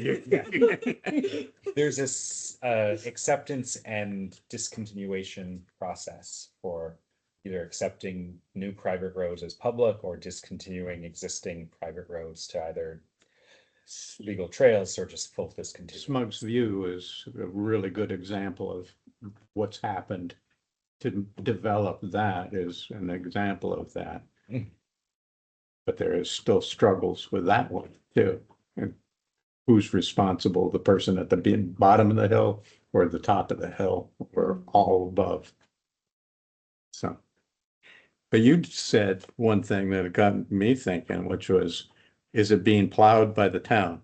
there's this acceptance and discontinuation process for either accepting new private roads as public or discontinuing existing private roads to either legal trails or just full discontinuation. Smug's View is a really good example of what's happened to develop that, is an example of that. But there is still struggles with that one too. And who's responsible, the person at the bottom of the hill or the top of the hill or all above? So, but you said one thing that got me thinking, which was, is it being plowed by the town?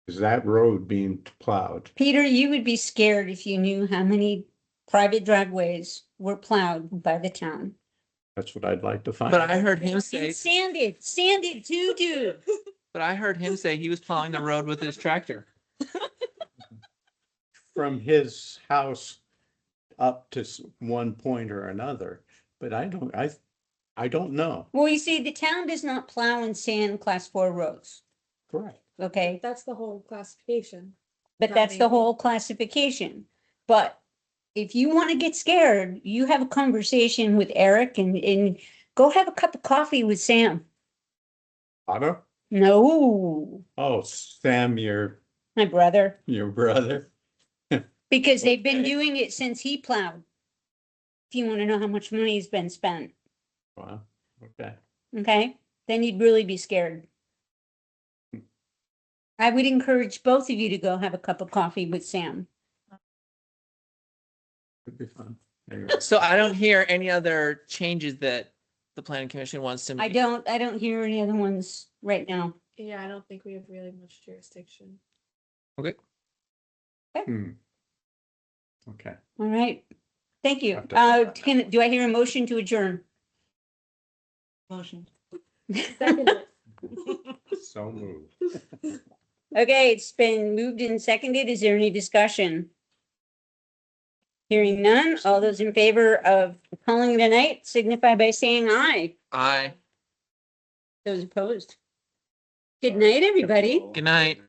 Is that road being plowed? Peter, you would be scared if you knew how many private driveways were plowed by the town. That's what I'd like to find. But I heard him say, And sanded too, dude. but I heard him say he was plowing the road with his tractor. From his house up to one point or another, but I don't know. Well, you see, the town does not plow and sand class 4 roads, Correct. okay? That's the whole classification. But Not that's the being- whole classification. But if you want to get scared, you have a conversation with Eric and go have a cup of coffee with Sam. Otto? No, Oh, Sam, your my brother, brother? because they've been doing it since he plowed. If you want to know how much money's been spent, Wow, okay. okay, then you'd really be scared. I would encourage both of you to go have a cup of coffee with Sam. Could be fun. Anyway. So I don't hear any other changes that the planning commission wants to I make. don't hear any other ones right now. Yeah, I don't think we have really much jurisdiction. Okay. Okay. All right. Thank you. Have to- Do I hear a motion to adjourn? Motion. So moved. Okay, it's been moved and seconded. Is there any discussion? Hearing none, all those in favor of calling it a night signify by saying aye. Aye. Those opposed? Good night, everybody. Good night.